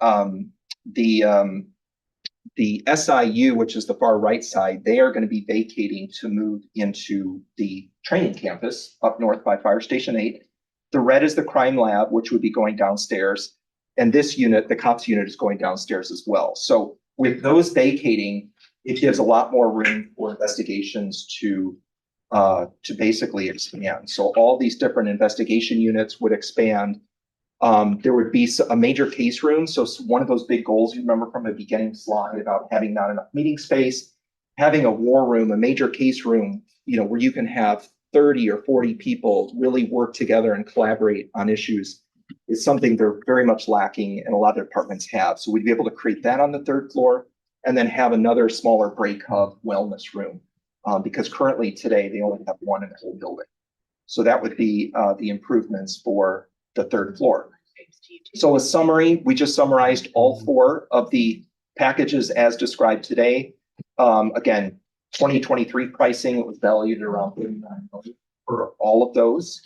the SIU, which is the far right side, they are going to be vacating to move into the training campus up north by Fire Station 8. The red is the crime lab, which would be going downstairs. And this unit, the cops unit, is going downstairs as well. So with those vacating, it gives a lot more room for investigations to basically expand. So all these different investigation units would expand. There would be a major case room. So one of those big goals you remember from the beginning slide about having not enough meeting space, having a war room, a major case room, where you can have 30 or 40 people really work together and collaborate on issues is something they're very much lacking and a lot of departments have. So we'd be able to create that on the third floor and then have another smaller break hub wellness room. Because currently today they only have one in the whole building. So that would be the improvements for the third floor. So a summary, we just summarized all 4 of the packages as described today. Again, 2023 pricing, it was valued at around $39 million for all of those.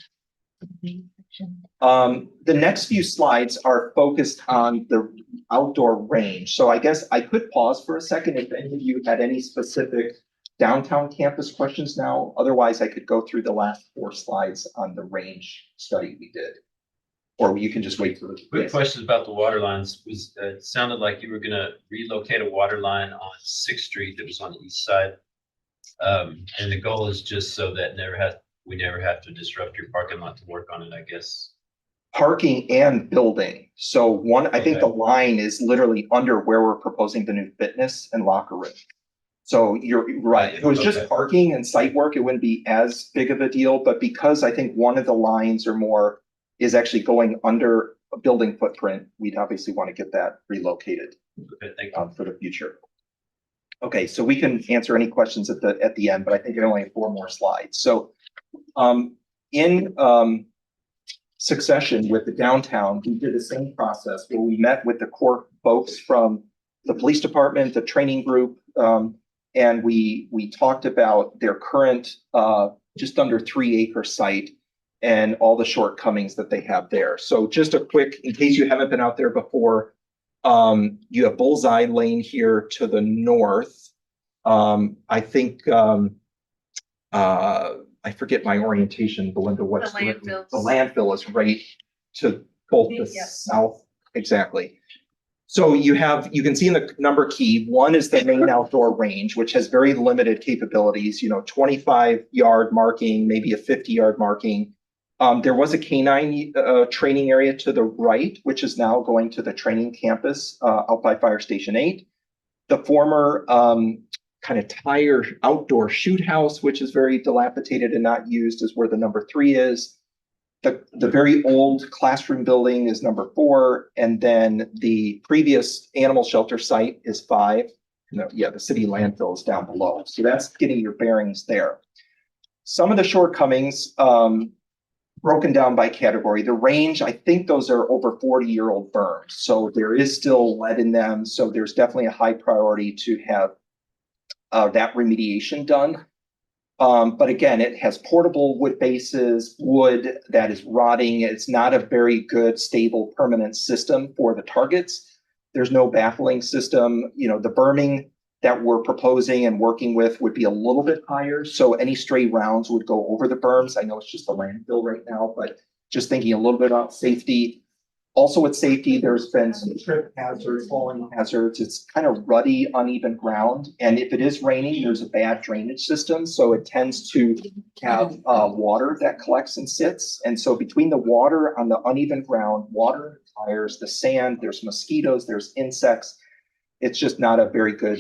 The next few slides are focused on the outdoor range. So I guess I could pause for a second if any of you had any specific downtown campus questions now. Otherwise, I could go through the last 4 slides on the range study we did. Or you can just wait for the Quick question about the water lines. It sounded like you were gonna relocate a water line on 6th Street that was on the east side. And the goal is just so that we never have to disrupt your parking lot to work on it, I guess. Parking and building. So I think the line is literally under where we're proposing the new fitness and locker room. So you're right. If it was just parking and site work, it wouldn't be as big of a deal. But because I think one of the lines is actually going under a building footprint, we'd obviously want to get that relocated for the future. Okay, so we can answer any questions at the end, but I think I only have 4 more slides. So in succession with the downtown, we did the same process where we met with the core folks from the police department, the training group, and we talked about their current just under 3-acre site and all the shortcomings that they have there. So just a quick, in case you haven't been out there before, you have Bullseye Lane here to the north. I think, I forget my orientation, Belinda, what's the landfill is right to both the south, exactly. So you can see in the number key, 1 is the main outdoor range, which has very limited capabilities, 25-yard marking, maybe a 50-yard marking. There was a canine training area to the right, which is now going to the training campus out by Fire Station 8. The former kind of tire outdoor shoot house, which is very dilapidated and not used, is where the number 3 is. The very old classroom building is number 4. And then the previous animal shelter site is 5. The city landfill is down below. So that's getting your bearings there. Some of the shortcomings, broken down by category. The range, I think those are over 40-year-old berms. So there is still lead in them. So there's definitely a high priority to have that remediation done. But again, it has portable wood bases, wood that is rotting. It's not a very good, stable, permanent system for the targets. There's no baffling system. The berming that we're proposing and working with would be a little bit higher. So any stray rounds would go over the berms. I know it's just a landfill right now, but just thinking a little bit about safety. Also with safety, there's been some trip hazards, falling hazards. It's kind of ruddy, uneven ground. And if it is raining, there's a bad drainage system. So it tends to have water that collects and sits. And so between the water on the uneven ground, water in the tires, the sand, there's mosquitoes, there's insects. It's just not a very good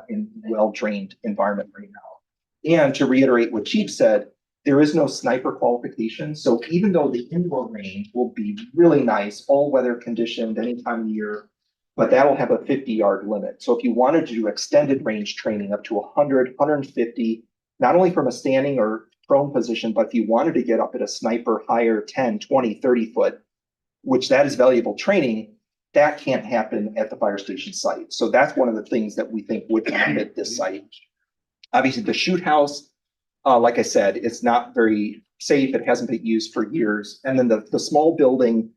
and well-drained environment right now. And to reiterate what Chief said, there is no sniper qualification. So even though the indoor range will be really nice, all weather conditioned any time of year, but that'll have a 50-yard limit. So if you wanted to do extended range training up to 100, 150, not only from a standing or prone position, but if you wanted to get up at a sniper higher 10, 20, 30 foot, which that is valuable training, That can't happen at the fire station site. So that's one of the things that we think would happen at this site. Obviously, the shoot house, like I said, it's not very safe. It hasn't been used for years. And then the small building,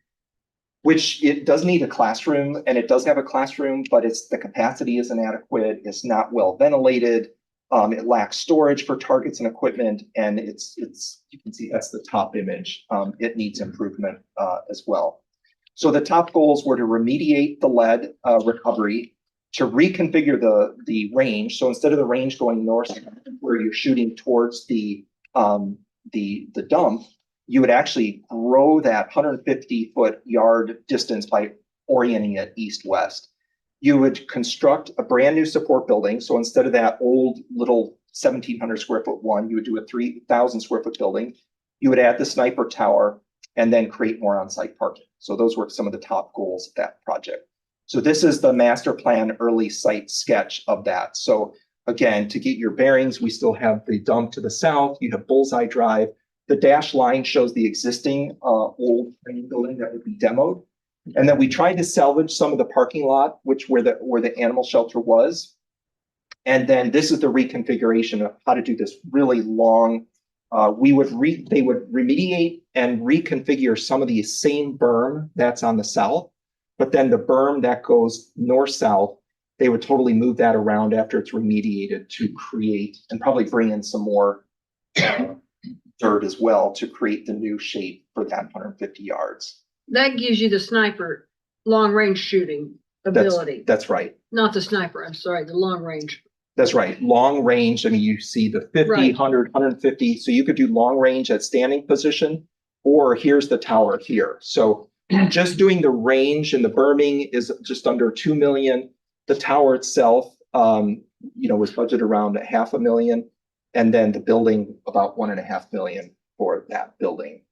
which it does need a classroom, and it does have a classroom, but the capacity is inadequate. It's not well ventilated. It lacks storage for targets and equipment, and you can see that's the top image. It needs improvement as well. So the top goals were to remediate the lead recovery, to reconfigure the range. So instead of the range going north, where you're shooting towards the dump, you would actually grow that 150-foot yard distance by orienting it east-west. You would construct a brand new support building. So instead of that old little 1,700 square foot one, you would do a 3,000 square foot building. You would add the sniper tower and then create more on-site parking. So those were some of the top goals of that project. So this is the master plan early site sketch of that. So again, to get your bearings, we still have the dump to the south. You have Bullseye Drive. The dashed line shows the existing old training building that would be demoed. And then we tried to salvage some of the parking lot, where the animal shelter was. And then this is the reconfiguration of how to do this really long. They would remediate and reconfigure some of the same berm that's on the south, but then the berm that goes north-south, they would totally move that around after it's remediated to create, and probably bring in some more dirt as well to create the new shape for that 150 yards. That gives you the sniper long range shooting ability. That's right. Not the sniper, I'm sorry, the long range. That's right. Long range. I mean, you see the 50, Right. 100, 150. So you could do long range at standing position, or here's the tower here. So just doing the range and the berming is just under 2 million. The tower itself, was budgeted around $500,000. And then the building about 1.5 million for that building.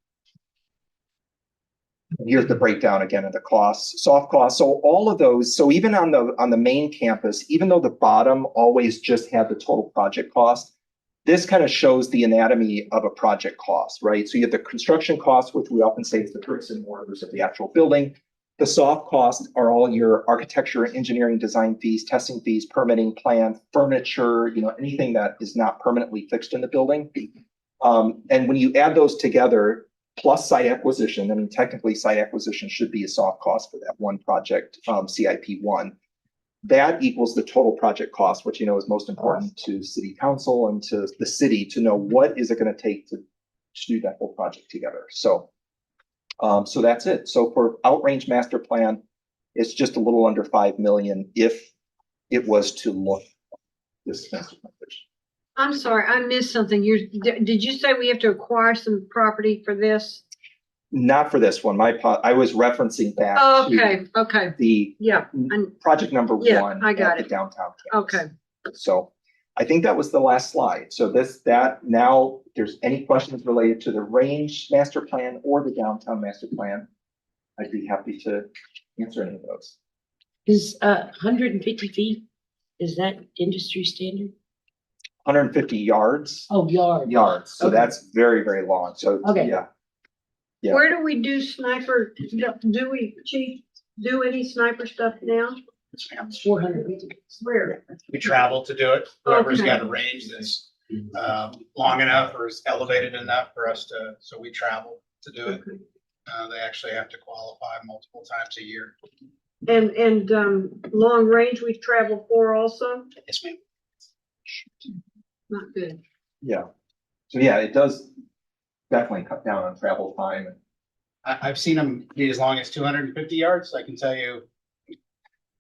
Here's the breakdown again of the costs, soft costs. So all of those, so even on the main campus, even though the bottom always just had the total project cost, this kind of shows the anatomy of a project cost, right? So you have the construction costs, which we often say is the bricks and mortars of the actual building. The soft costs are all your architecture, engineering, design fees, testing fees, permitting, plan, furniture, anything that is not permanently fixed in the building. And when you add those together, plus site acquisition, I mean, technically site acquisition should be a soft cost for that one project, CIP1. That equals the total project cost, which is most important to city council and to the city to know what is it going to take to do that whole project together. So that's it. So for outrange master plan, it's just a little under 5 million if it was to look this master plan. I'm sorry, I missed something. Did you say we have to acquire some property for this? Not for this one. I was referencing back Oh, to okay. the Yeah, and project number Yeah, one I got at the it. downtown campus. okay. So I think that was the last slide. So now, if there's any questions related to the range master plan or the downtown master plan, I'd be happy to answer any of those. Is 150 feet, is that industry standard? 150 yards. Oh, Yards. So Okay. that's very, very long. So Okay. yeah. Yeah. Where do we do sniper, do we, chief, do any sniper stuff now? 450. Where? We travel to do it. Whoever's Okay. got a range that's long enough or is elevated enough for us so we travel to do it. They actually have to qualify multiple times a year. And long range we travel for also? Yes, ma'am. Not good. Yeah. So yeah, it does definitely cut down on travel time. I've seen them be as long as 250 yards. I can tell you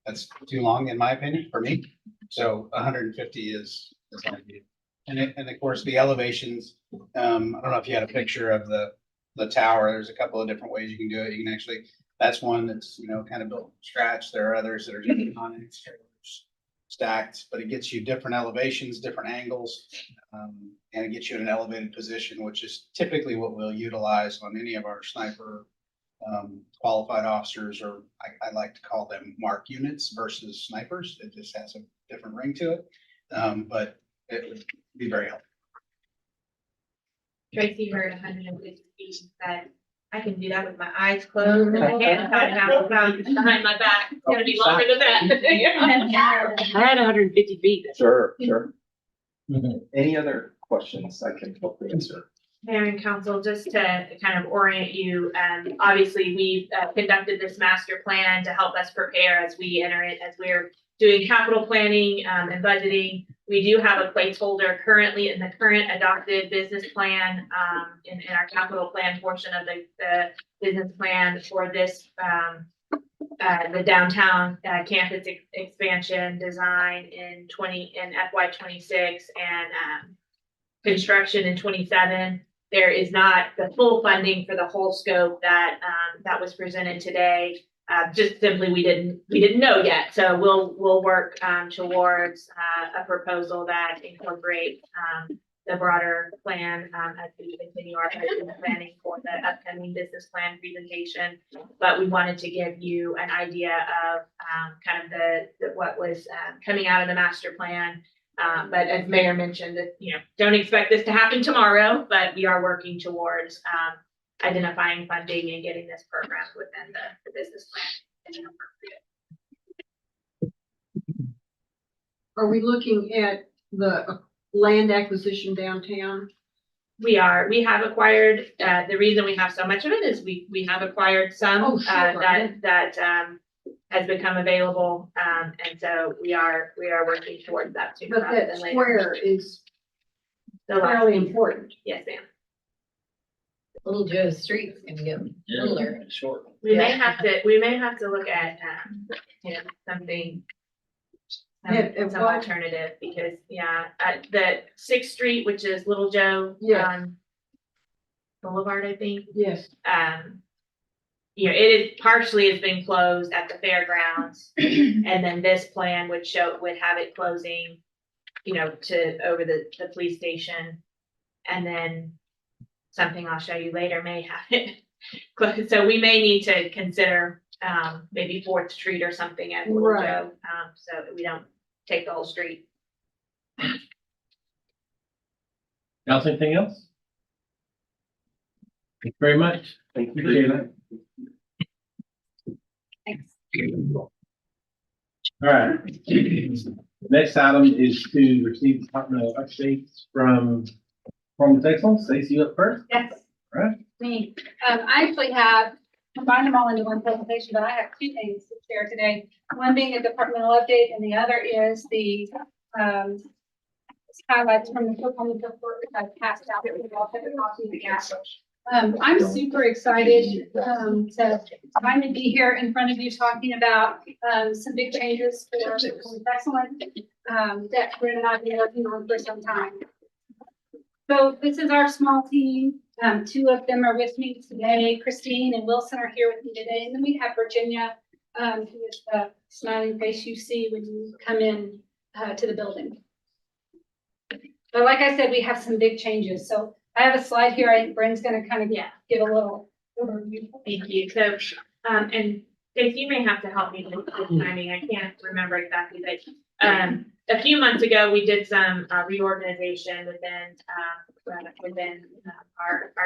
that's too long in my opinion for me. So 150 is ideal. And of course the elevations, I don't know if you had a picture of the tower. There's a couple of different ways you can do it. You can actually, that's one that's, kind of built from scratch. There are others that are just on it, stacked, but it gets you different elevations, different angles, and it gets you in an elevated position, which is typically what we'll utilize on any of our sniper qualified officers, or I like to call them mark units versus snipers. It just has a different ring to it, but it would be very helpful. Tracy heard 150 feet, that I can do that with my eyes closed and my hands tied behind my back. It's gonna be longer than that. I had 150 feet. Sure, sure. Any other questions I can hopefully answer? Mayor and council, just to kind of orient you, obviously, we've conducted this master plan to help us prepare as we enter it, as we're doing capital planning and budgeting. We do have a placeholder currently in the current adopted business plan, in our capital plan portion of the business plan for this, the downtown campus expansion design in FY 26 and construction in 27. There is not the full funding for the whole scope that was presented today. Just simply, we didn't know yet. So we'll work towards a proposal that incorporates the broader plan as we continue our planning for the upcoming business plan presentation. But we wanted to give you an idea of kind of the what was coming out of the master plan. But as Mayor mentioned, that, don't expect this to happen tomorrow, but we are working towards identifying funding and getting this program within the business plan. Are we looking at the land acquisition downtown? We have acquired, the reason we have so much of it is we have acquired some Oh, sure. that has become available. And so we are working towards that too. But that square is The last fairly piece. important. Yes, ma'am. Little Joe's Street's gonna get littler. Short. We may have to look at, something. And Some what- alternative, because, the Sixth Street, which is Little Joe. Yes. Boulevard, I think. Yes. It is partially has been closed at the fairgrounds. And then this plan would have it closing, to over the police station. And then something I'll show you later may have it closed. So we may need to consider, maybe 4th Street or something at Little Right. Joe, so that we don't take the whole street. Else, anything else? Thank you very much. Thank you. Appreciate it. All right. Next item is to receive departmental updates from Performance Excellence. Stacey, you up first? Yes. Right. Me. I actually have combined them all into one presentation, but I have two things to share today. One being a departmental update, and the other is the highlights from the performance report which I've passed out. That we've all had a copy of the gas. I'm super excited to finally be here in front of you talking about some big changes for Performance Excellence that Brent and I have been working on for some time. So this is our small team. 2 of them are with me today. Christine and Wilson are here with me today. And then we have Virginia, who is the smiling face you see when you come in to the building. But like I said, we have some big changes. So I have a slide here. I think Brent's going to kind of give a little overview. Thank you. So, and Stacey, you may have to help me with the timing. I can't remember exactly, but a few months ago, we did some reorganization within our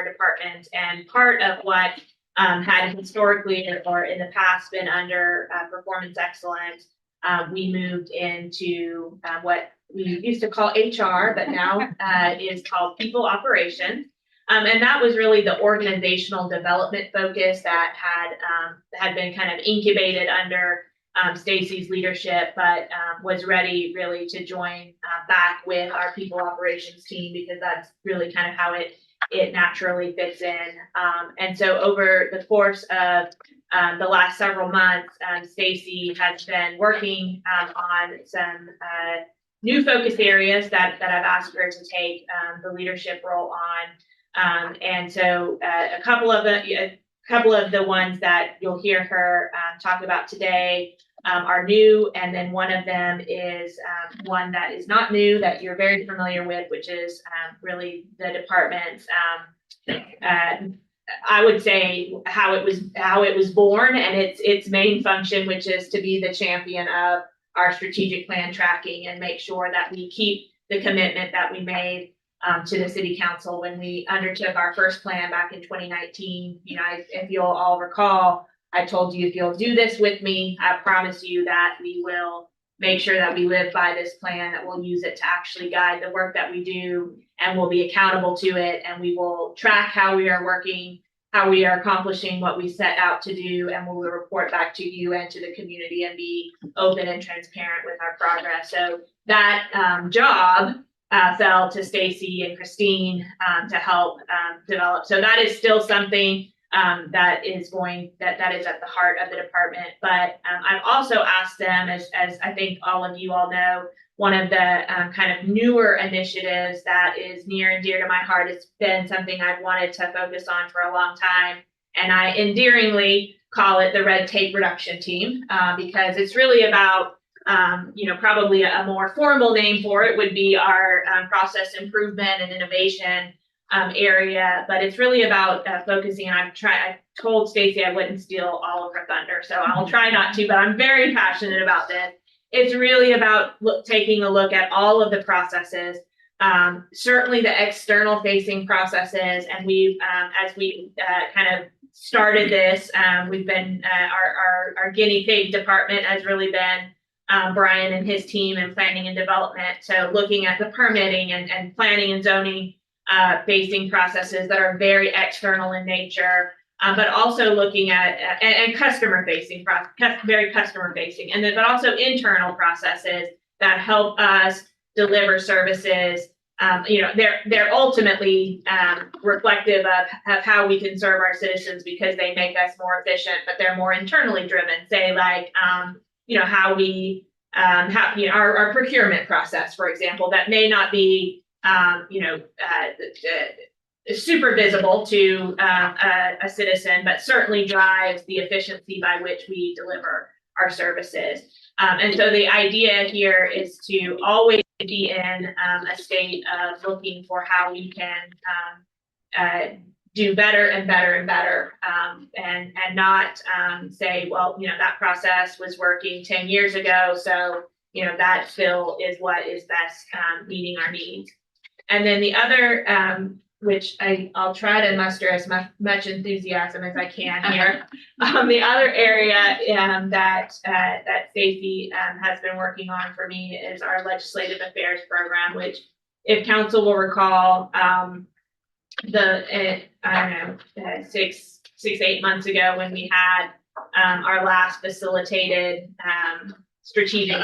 department, and part of what had historically or in the past been under Performance Excellence, we moved into what we used to call HR, but now is called People Operations. And that was really the organizational development focus that had been kind of incubated under Stacey's leadership, but was ready really to join back with our People Operations team, because that's really kind of how it naturally fits in. And so over the course of the last several months, Stacey has been working on some new focus areas that I've asked her to take the leadership role on. And so a couple of the ones that you'll hear her talk about today are new, and then one of them is one that is not new, that you're very familiar with, which is really the department's I would say how it was born, and its main function, which is to be the champion of our strategic plan tracking and make sure that we keep the commitment that we made to the city council when we undertook our first plan back in 2019. You know, if you'll all recall, I told you, if you'll do this with me, I promise you that we will make sure that we live by this plan, that we'll use it to actually guide the work that we do, and we'll be accountable to it, and we will track how we are working, how we are accomplishing what we set out to do, and we will report back to you and to the community and be open and transparent with our progress. So that job fell to Stacy and Christine to help develop. So that is still something that is at the heart of the department. But I've also asked them, as I think all of you all know, one of the kind of newer initiatives that is near and dear to my heart has been something I've wanted to focus on for a long time. And I endearingly call it the red tape reduction team, because it's really about, probably a more formal name for it would be our process improvement and innovation area, but it's really about focusing. I told Stacy I wouldn't steal all of her thunder, so I'll try not to, but I'm very passionate about this. It's really about taking a look at all of the processes, certainly the external facing processes. And we've, as we kind of started this, we've been, our guinea pig department has really been Brian and his team in planning and development. So looking at the permitting and planning and zoning facing processes that are very external in nature. But also looking at and customer facing, very customer facing, and then but also internal processes that help us deliver services. They're ultimately reflective of how we can serve our citizens because they make us more efficient, but they're more internally driven. Say like how we our procurement process, for example, that may not be super visible to a citizen, but certainly drives the efficiency by which we deliver our services. And so the idea here is to always be in a state of looking for how we can do better and better and better, and not say, well, that process was working 10 years ago, so that still is what is best meeting our needs. And then the other which I'll try to muster as much enthusiasm as I can here. The other area that Stacy has been working on for me is our legislative affairs program, which, if council will recall, 8 months ago when we had our last facilitated strategic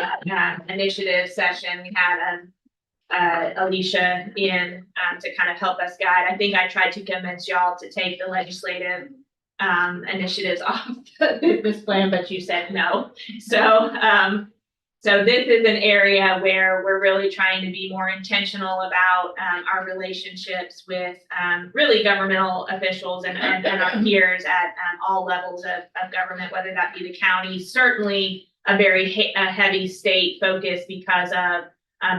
initiative session, we had Alicia in to kind of help us guide. I think I tried to convince y'all to take the legislative initiatives off the business plan, but you said no. So this is an area where we're really trying to be more intentional about our relationships with really governmental officials and our peers at all levels of government, whether that be the county, certainly a very heavy state focus because of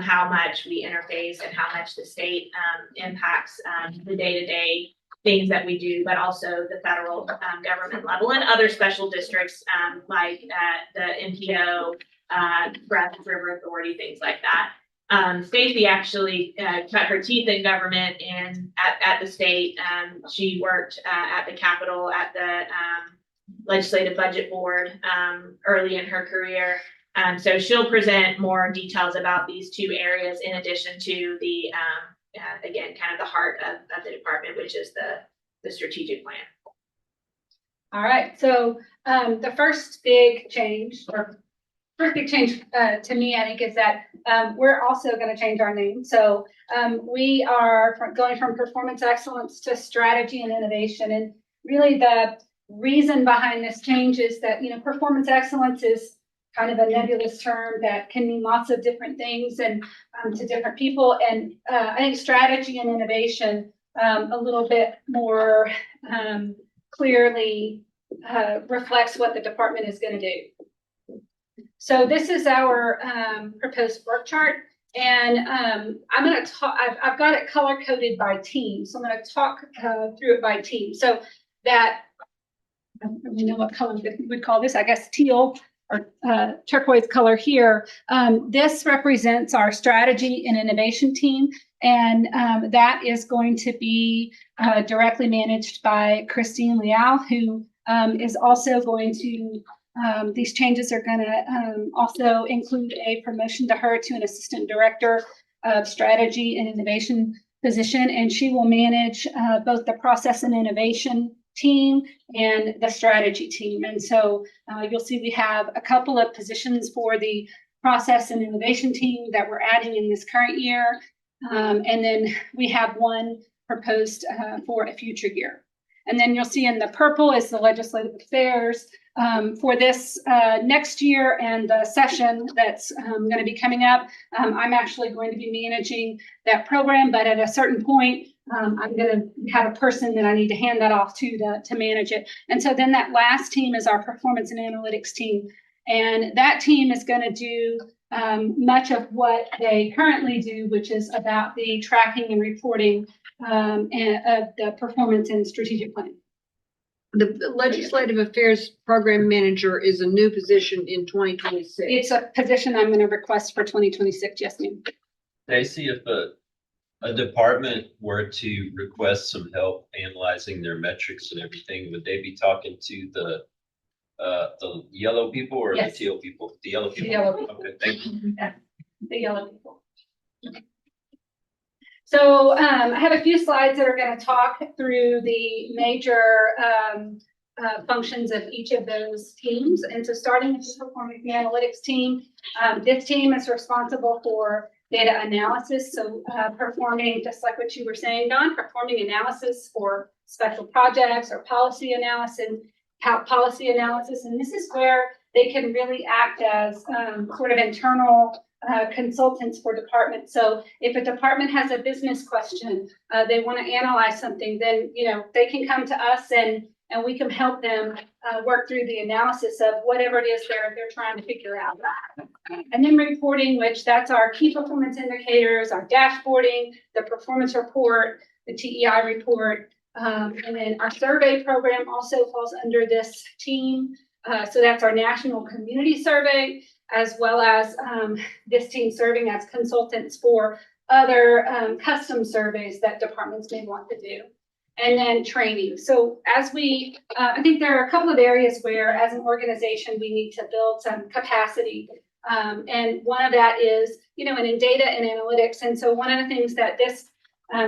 how much we interface and how much the state impacts the day-to-day things that we do, but also the federal government level and other special districts like the NPO, Brazos River Authority, things like that. Stacy actually cut her teeth in government and at the state. She worked at the Capitol, at the Legislative Budget Board early in her career. So she'll present more details about these two areas in addition to the, again, kind of the heart of the department, which is the strategic plan. All right, so the first big change to me, I think, is that we're also going to change our name. So we are going from performance excellence to strategy and innovation. And really the reason behind this change is that, performance excellence is kind of a nebulous term that can mean lots of different things and to different people. And I think strategy and innovation a little bit more clearly reflects what the department is going to do. So this is our proposed work chart. And I'm going to talk, I've got it color coded by team. So I'm going to talk through it by team. So that, I don't really know what color we would call this, I guess teal or turquoise color here. This represents our strategy and innovation team. And that is going to be directly managed by Christine Liao, who is also going to, these changes are going to also include a promotion to her to an assistant director of strategy and innovation position. And she will manage both the process and innovation team and the strategy team. And so you'll see we have a couple of positions for the process and innovation team that we're adding in this current year. And then we have one proposed for a future year. And then you'll see in the purple is the legislative affairs for this next year and the session that's going to be coming up. I'm actually going to be managing that program, but at a certain point, I'm going to have a person that I need to hand that off to manage it. And so then that last team is our performance and analytics team. And that team is going to do much of what they currently do, which is about the tracking and reporting of the performance and strategic plan. The Legislative Affairs Program Manager is a new position in 2026. It's a position I'm going to request for 2026. Yes, ma'am. Stacy, if a department were to request some help analyzing their metrics and everything, would they be talking to the yellow people or Yes. the teal people? The yellow people. The yellow people. Okay, thank you. The yellow people. So I have a few slides that are going to talk through the major functions of each of those teams. And so starting with the performance and analytics team, this team is responsible for data analysis. So performing, just like what you were saying, Don, performing analysis for special projects or policy analysis. And this is where they can really act as sort of internal consultants for departments. So if a department has a business question, they want to analyze something, then they can come to us and we can help them work through the analysis of whatever it is they're trying to figure out. And then reporting, which that's our key performance indicators, our dashboarding, the performance report, the TEI report, and then our survey program also falls under this team. So that's our national community survey, as well as this team serving as consultants for other custom surveys that departments may want to do. And then training. So as we, I think there are a couple of areas where as an organization, we need to build some capacity. And one of that is, and in data and analytics. And so one of the things that this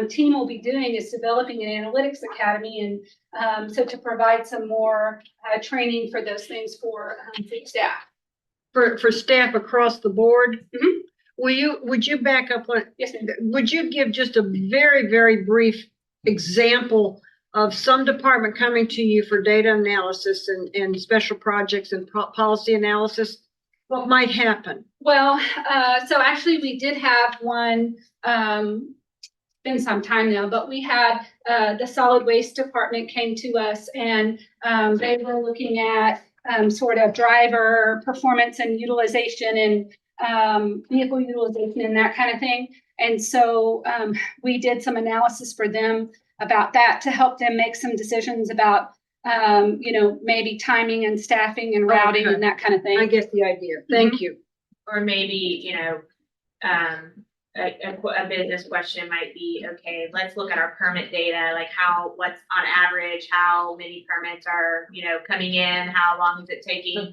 team will be doing is developing an analytics academy. And so to provide some more training for those things for staff. For staff across the board. Mm-hmm. Would you back up one? Yes, ma'am. Would you give just a very, very brief example of some department coming to you for data analysis and special projects and policy analysis? What might happen? Well, so actually we did have one, been some time now, but we had the solid waste department came to us and they were looking at sort of driver performance and utilization and vehicle utilization and that kind of thing. And so we did some analysis for them about that to help them make some decisions about, maybe timing and staffing and routing and that kind of thing. I get the idea. Thank you. Or maybe, a business question might be, okay, let's look at our permit data, like what's on average, how many permits are, coming in, how long is it taking,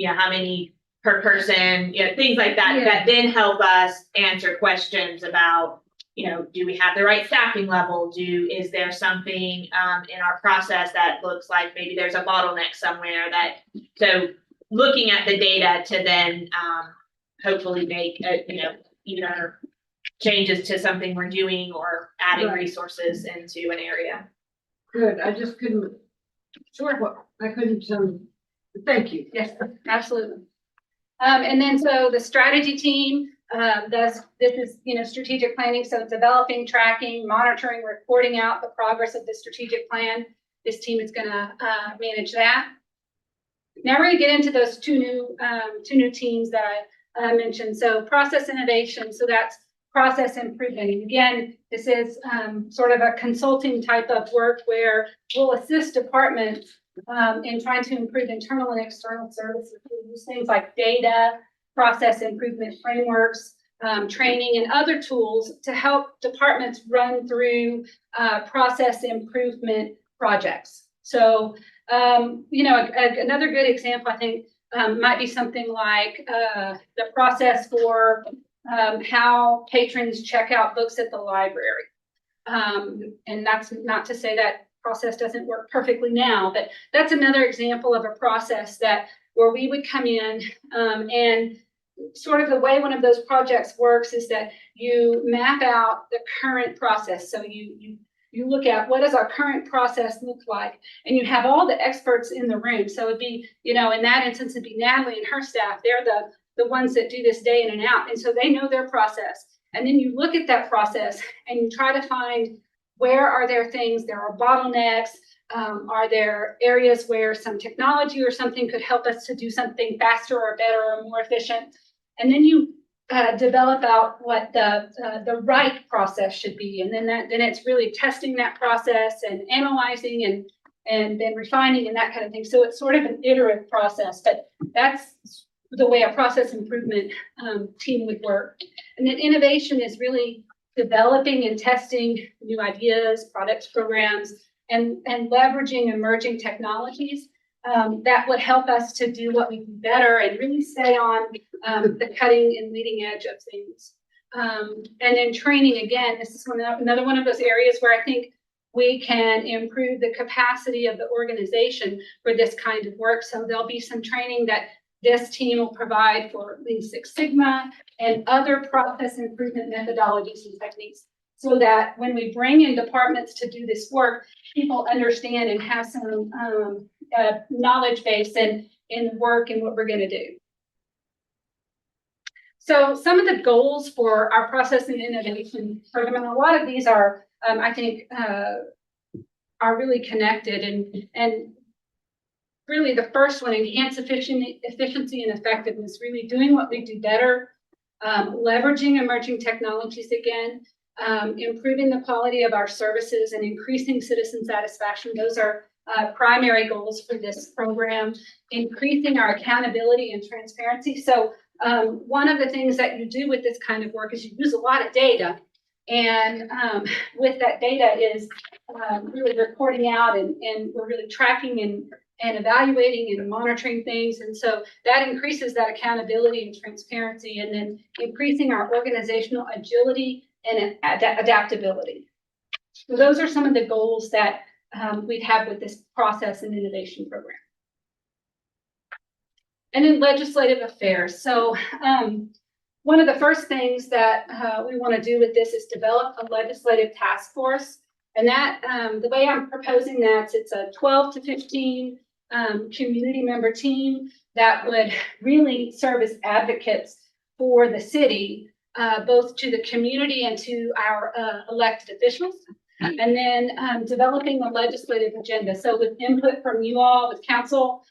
how many per person, things like that, that then help us answer questions about, do we have the right staffing level? Is there something in our process that looks like maybe there's a bottleneck somewhere so looking at the data to then hopefully make, either changes to something we're doing or adding resources into an area. Good. I just couldn't. Sure. Well, I couldn't. Thank you. Yes, absolutely. And then so the strategy team this is strategic planning. So developing, tracking, monitoring, reporting out the progress of the strategic plan. This team is going to manage that. Now we're going to get into those two new teams that I mentioned. So process innovation. So that's process improvement. And again, this is sort of a consulting type of work where we'll assist departments in trying to improve internal and external services. We use things like data, process improvement frameworks, training and other tools to help departments run through process improvement projects. So, another good example, I think, might be something like the process for how patrons check out books at the library. And that's not to say that process doesn't work perfectly now, but that's another example of a process where we would come in and sort of the way one of those projects works is that you map out the current process. So you look at what does our current process look like, and you have all the experts in the room. So it'd be, in that instance, it'd be Natalie and her staff. They're the ones that do this day in and out. And so they know their process. And then you look at that process and you try to find where are there things, there are bottlenecks, are there areas where some technology or something could help us to do something faster or better or more efficient. And then you develop out what the right process should be. And then it's really testing that process and analyzing and then refining and that kind of thing. So it's sort of an iterative process, but that's the way a process improvement team would work. And then innovation is really developing and testing new ideas, products, programs, and leveraging emerging technologies that would help us to do what we do better and really stay on the cutting and leading edge of things. And then training, again, this is another one of those areas where I think we can improve the capacity of the organization for this kind of work. So there'll be some training that this team will provide for Lean Six Sigma and other process improvement methodologies and techniques, so that when we bring in departments to do this work, people understand and have some knowledge base in work and what we're going to do. So some of the goals for our process and innovation program, and a lot of these are, I think, are really connected, and really the first one, enhance efficiency and effectiveness, really doing what we do better, leveraging emerging technologies again, improving the quality of our services and increasing citizen satisfaction. Those are primary goals for this program, increasing our accountability and transparency. So one of the things that you do with this kind of work is you use a lot of data. And with that data is really reporting out and we're really tracking and evaluating and monitoring things. And so that increases that accountability and transparency, and then increasing our organizational agility and adaptability. So those are some of the goals that we'd have with this process and innovation program. And then legislative affairs. So one of the first things that we want to do with this is develop a legislative task force. And that the way I'm proposing that, it's a 12 to 15 community member team that would really serve as advocates for the city, both to the community and to our elected officials. And then developing a legislative agenda. So with input from you all, with council,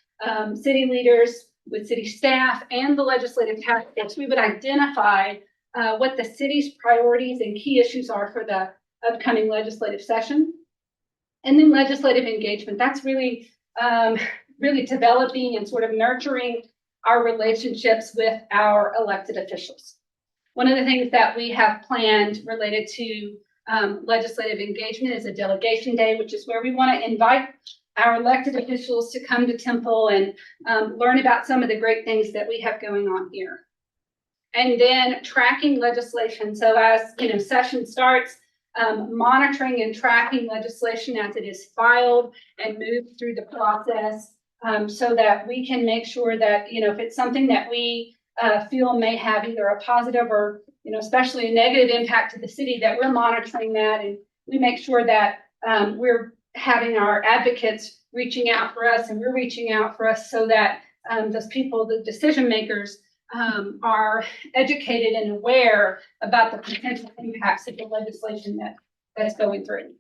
city leaders, with city staff, and the legislative task force, we would identify what the city's priorities and key issues are for the upcoming legislative session. And then legislative engagement. That's really, really developing and sort of nurturing our relationships with our elected officials. One of the things that we have planned related to legislative engagement is a delegation day, which is where we want to invite our elected officials to come to Temple and learn about some of the great things that we have going on here. And then tracking legislation. So as session starts, monitoring and tracking legislation as it is filed and moved through the process, so that we can make sure that, if it's something that we feel may have either a positive or, especially a negative impact to the city, that we're monitoring that, and we make sure that we're having our advocates reaching out for us, and we're reaching out for us, so that those people, the decision makers, are educated and aware about the potential impacts of the legislation that's going through.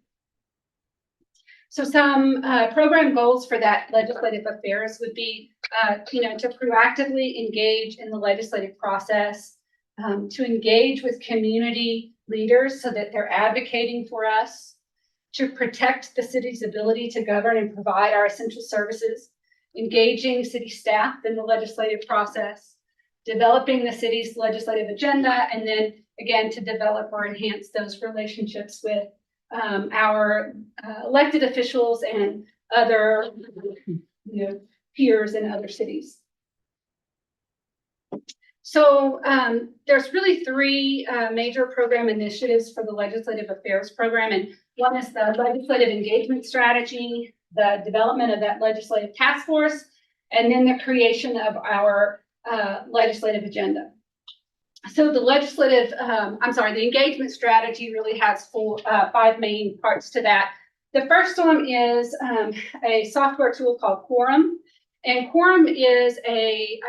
So some program goals for that legislative affairs would be, to proactively engage in the legislative process, to engage with community leaders so that they're advocating for us, to protect the city's ability to govern and provide our essential services, engaging city staff in the legislative process, developing the city's legislative agenda, and then again, to develop or enhance those relationships with our elected officials and other, peers in other cities. So there's really three major program initiatives for the Legislative Affairs Program, and one is the Legislative Engagement Strategy, the development of that legislative task force, and then the creation of our legislative agenda. So the the engagement strategy really has five main parts to that. The first one is a software tool called Quorum. And Quorum is a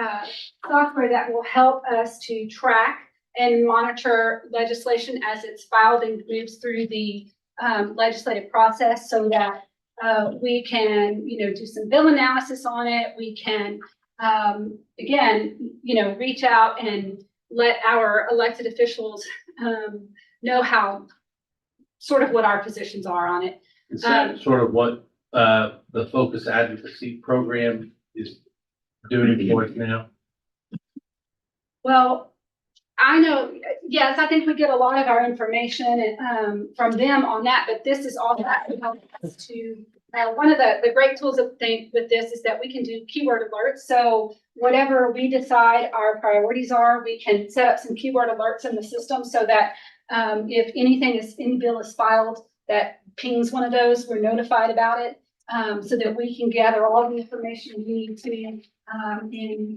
software that will help us to track and monitor legislation as it's filed and moves through the legislative process, so that we can, do some bill analysis on it. We can, again, reach out and let our elected officials know what our positions are on it. Is that sort of what the Focus Advocacy Program is doing for us now? Well, I know, yes, I think we get a lot of our information from them on that, but this is all that to help us to, one of the great tools with this is that we can do keyword alerts. So whatever we decide our priorities are, we can set up some keyword alerts in the system so that if any bill is filed that pings one of those, we're notified about it. So that we can gather all the information we need to and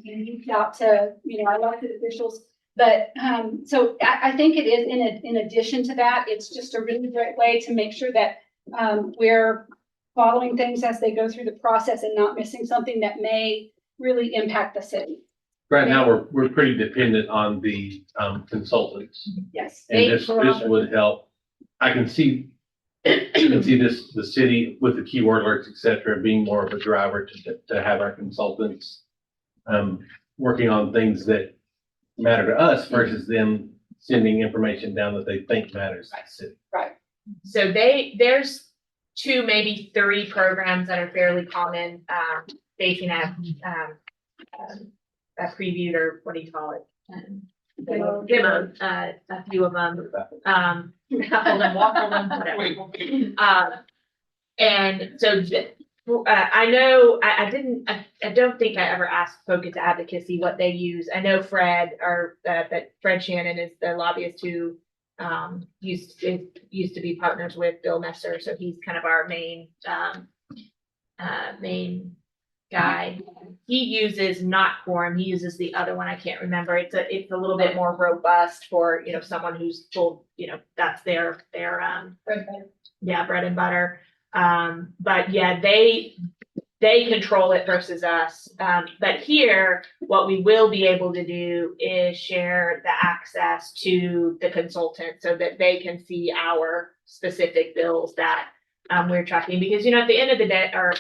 reach out to our elected officials. But so I think it is in addition to that, it's just a really great way to make sure that we're following things as they go through the process and not missing something that may really impact the city. Right now, we're pretty dependent on the consultants, Yes. and this would help. I can see the city with the keyword alerts, et cetera, being more of a driver to have our consultants working on things that matter to us versus them sending information down that they think matters to the city. Right. So there's 2, maybe 3 programs that are fairly common. They can have a previewed, or what do you call it? Demo, a few of them, couple of them, walk on them, whatever. And so I know, I don't think I ever asked Focus Advocacy what they use. I know Fred, that Fred Shannon is the lobbyist who used to be partners with Bill Messer, so he's kind of our main guy. He uses not Quorum, he uses the other one, I can't remember. It's a little bit more robust for, someone who's told, that's their bread and butter. But yeah, they control it versus us. But here, what we will be able to do is share the access to the consultant so that they can see our specific bills that we're tracking. Because, at the end of the day, or I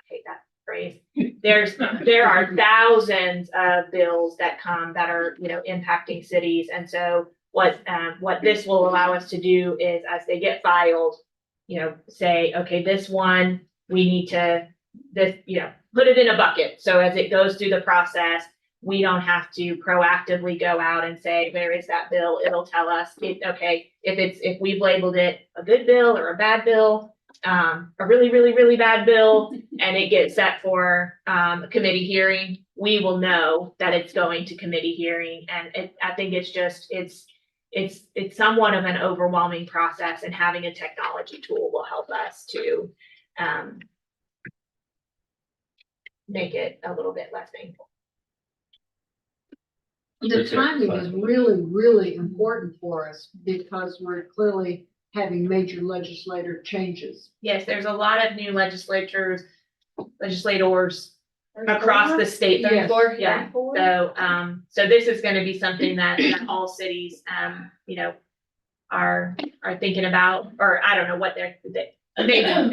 hate that phrase, there are thousands of bills that come that are, impacting cities. And so what this will allow us to do is, as they get filed, say, okay, this one, we need to, put it in a bucket. So as it goes through the process, we don't have to proactively go out and say, where is that bill? It'll tell us, okay, if we've labeled it a good bill or a bad bill, a really, really, really bad bill, and it gets set for a committee hearing, we will know that it's going to committee hearing. And I think it's somewhat of an overwhelming process, and having a technology tool will help us to make it a little bit less painful. The timing is really, really important for us because we're clearly having major legislative changes. Yes, there's a lot of new legislators across the state. Yes. 34, yeah. So this is going to be something that all cities, are thinking about, or I don't know what they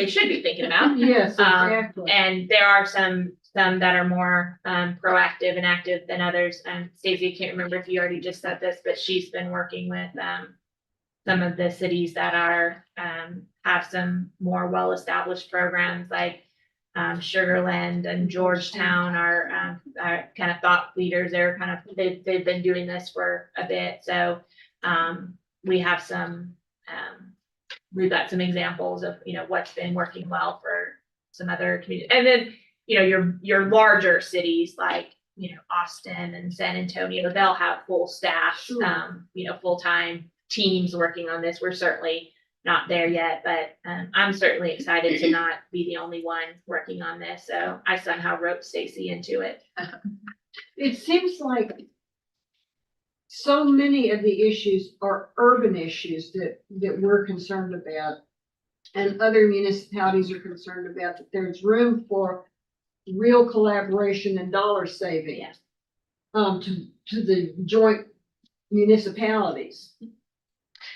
should be thinking about. Yes, exactly. And there are some that are more proactive and active than others. And Stacey, I can't remember if you already just said this, but she's been working with some of the cities that are have some more well-established programs, like Sugarland and Georgetown are kind of thought leaders. They've been doing this for a bit. So we have we've got some examples of, what's been working well for some other communities. And then, your larger cities like, Austin and San Antonio, they'll have full staff, Sure. Full-time teams working on this. We're certainly not there yet, but I'm certainly excited to not be the only one working on this. So I somehow roped Stacy into it. It seems like so many of the issues are urban issues that we're concerned about. And other municipalities are concerned about, that there's room for real collaboration and dollar saving. Yes. To the joint municipalities.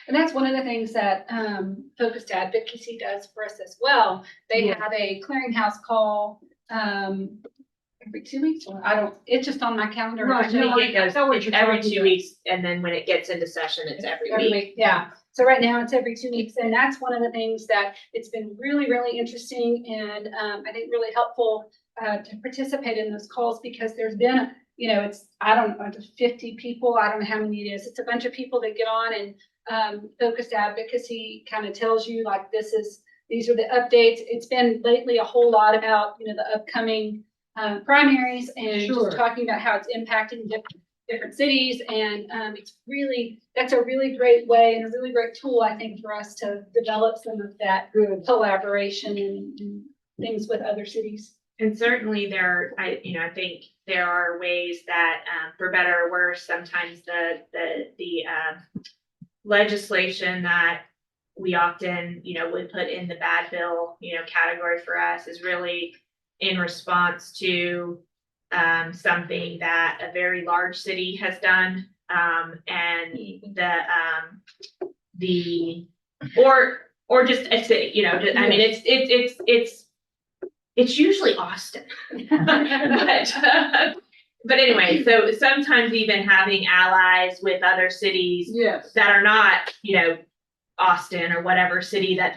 And that's one of the things that Focused Advocacy does for us as well. They Yeah. have a clearinghouse call every 2 weeks. Or it's just on my calendar. Right. Actually, No, it goes I know what you're every talking 2 about. weeks, and then when it gets into session, it's every week. Yeah. So right now it's every 2 weeks, and that's one of the things that it's been really, really interesting and I think really helpful to participate in those calls, because there's been, I don't know, 50 people. I don't know how many it is. It's a bunch of people that get on, and Focused Advocacy kind of tells you like, these are the updates. It's been lately a whole lot about, the upcoming primaries and Sure. just talking about how it's impacting different cities. And that's a really great way and a really great tool, I think, for us to develop some of that collaboration and things with other cities. And certainly I think there are ways that, for better or worse, sometimes the legislation that we often, would put in the bad bill, category for us is really in response to something that a very large city has done. And or just a city, I mean, it's usually Austin. But anyway, so sometimes even having allies with other cities Yes. that are not, Austin or whatever city they're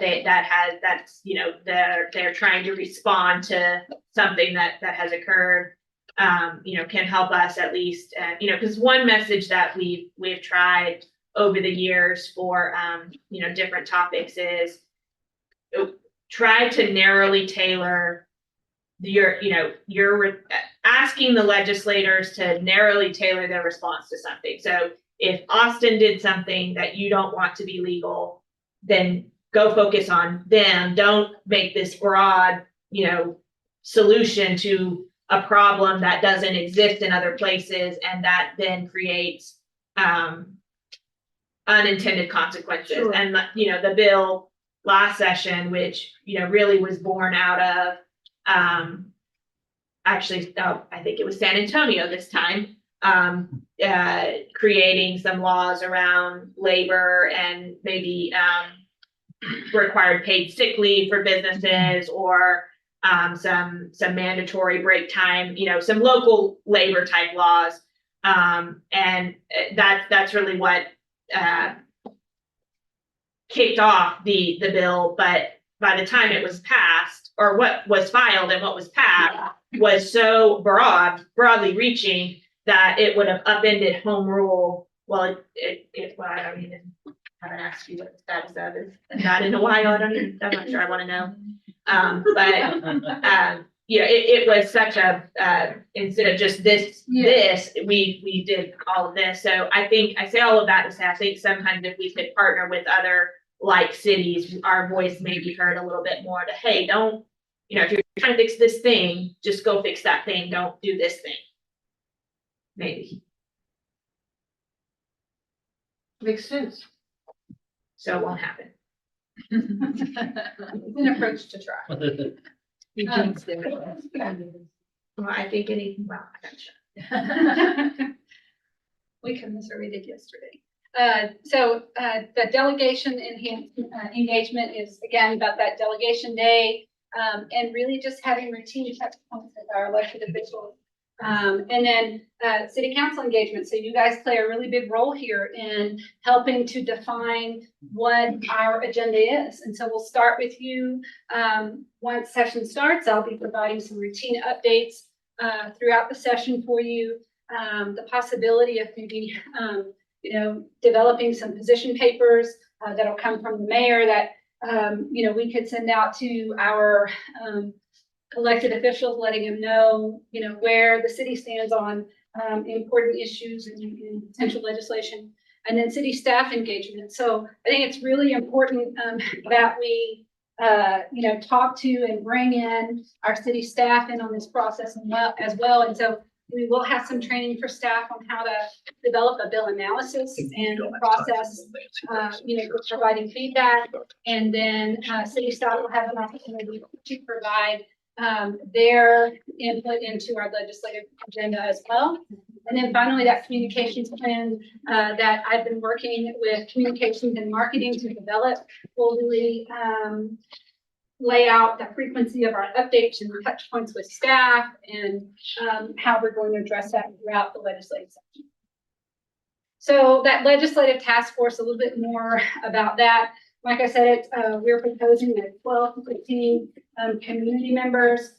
trying to respond to something that has occurred, can help us at least, because one message that we've tried over the years for, different topics is try to narrowly tailor you're asking the legislators to narrowly tailor their response to something. So if Austin did something that you don't want to be legal, then go focus on them. Don't make this broad, solution to a problem that doesn't exist in other places, and that then creates unintended consequences. Sure. And the bill last session, which really was born out of I think it was San Antonio this time, creating some laws around labor and maybe required paid sick leave for businesses, or some mandatory break time, some local labor type laws. And that's really what kicked off the bill. But by the time it was passed, or what was filed and what was passed was so broadly reaching that it would have upended home rule. Well, I haven't asked you what the status of is. Not in a while. I'm not sure I want to know. It was such a, instead of just this, we did all of this. So I say all of that to say, I think sometimes if we could partner with other like cities, our voice may be heard a little bit more to, hey, don't, if you're trying to fix this thing, just go fix that thing. Don't do this thing. Maybe. Makes sense. So it won't happen. It's an approach to try. Well, I think I'm not sure. We commiserated yesterday. So the delegation engagement is again about that delegation day, and really just having routine touch points with our elected officials. And then, city council engagement. So you guys play a really big role here in helping to define what our agenda is. And so we'll start with you. Once session starts, I'll be providing some routine updates, throughout the session for you. The possibility of maybe, developing some position papers, that'll come from the mayor that, we could send out to our, elected officials, letting them know, where the city stands on important issues and potential legislation, and then city staff engagement. So I think it's really important that we, talk to and bring in our city staff in on this process as well. And so we will have some training for staff on how to develop a bill analysis and process, providing feedback. And then city staff will have an opportunity to provide their input into our legislative agenda as well. And then finally, that communications plan that I've been working with communications and marketing to develop will really lay out the frequency of our updates and touch points with staff and how we're going to address that throughout the legislative session. So that legislative task force, a little bit more about that. Like I said, we're proposing that 12 to 15 community members,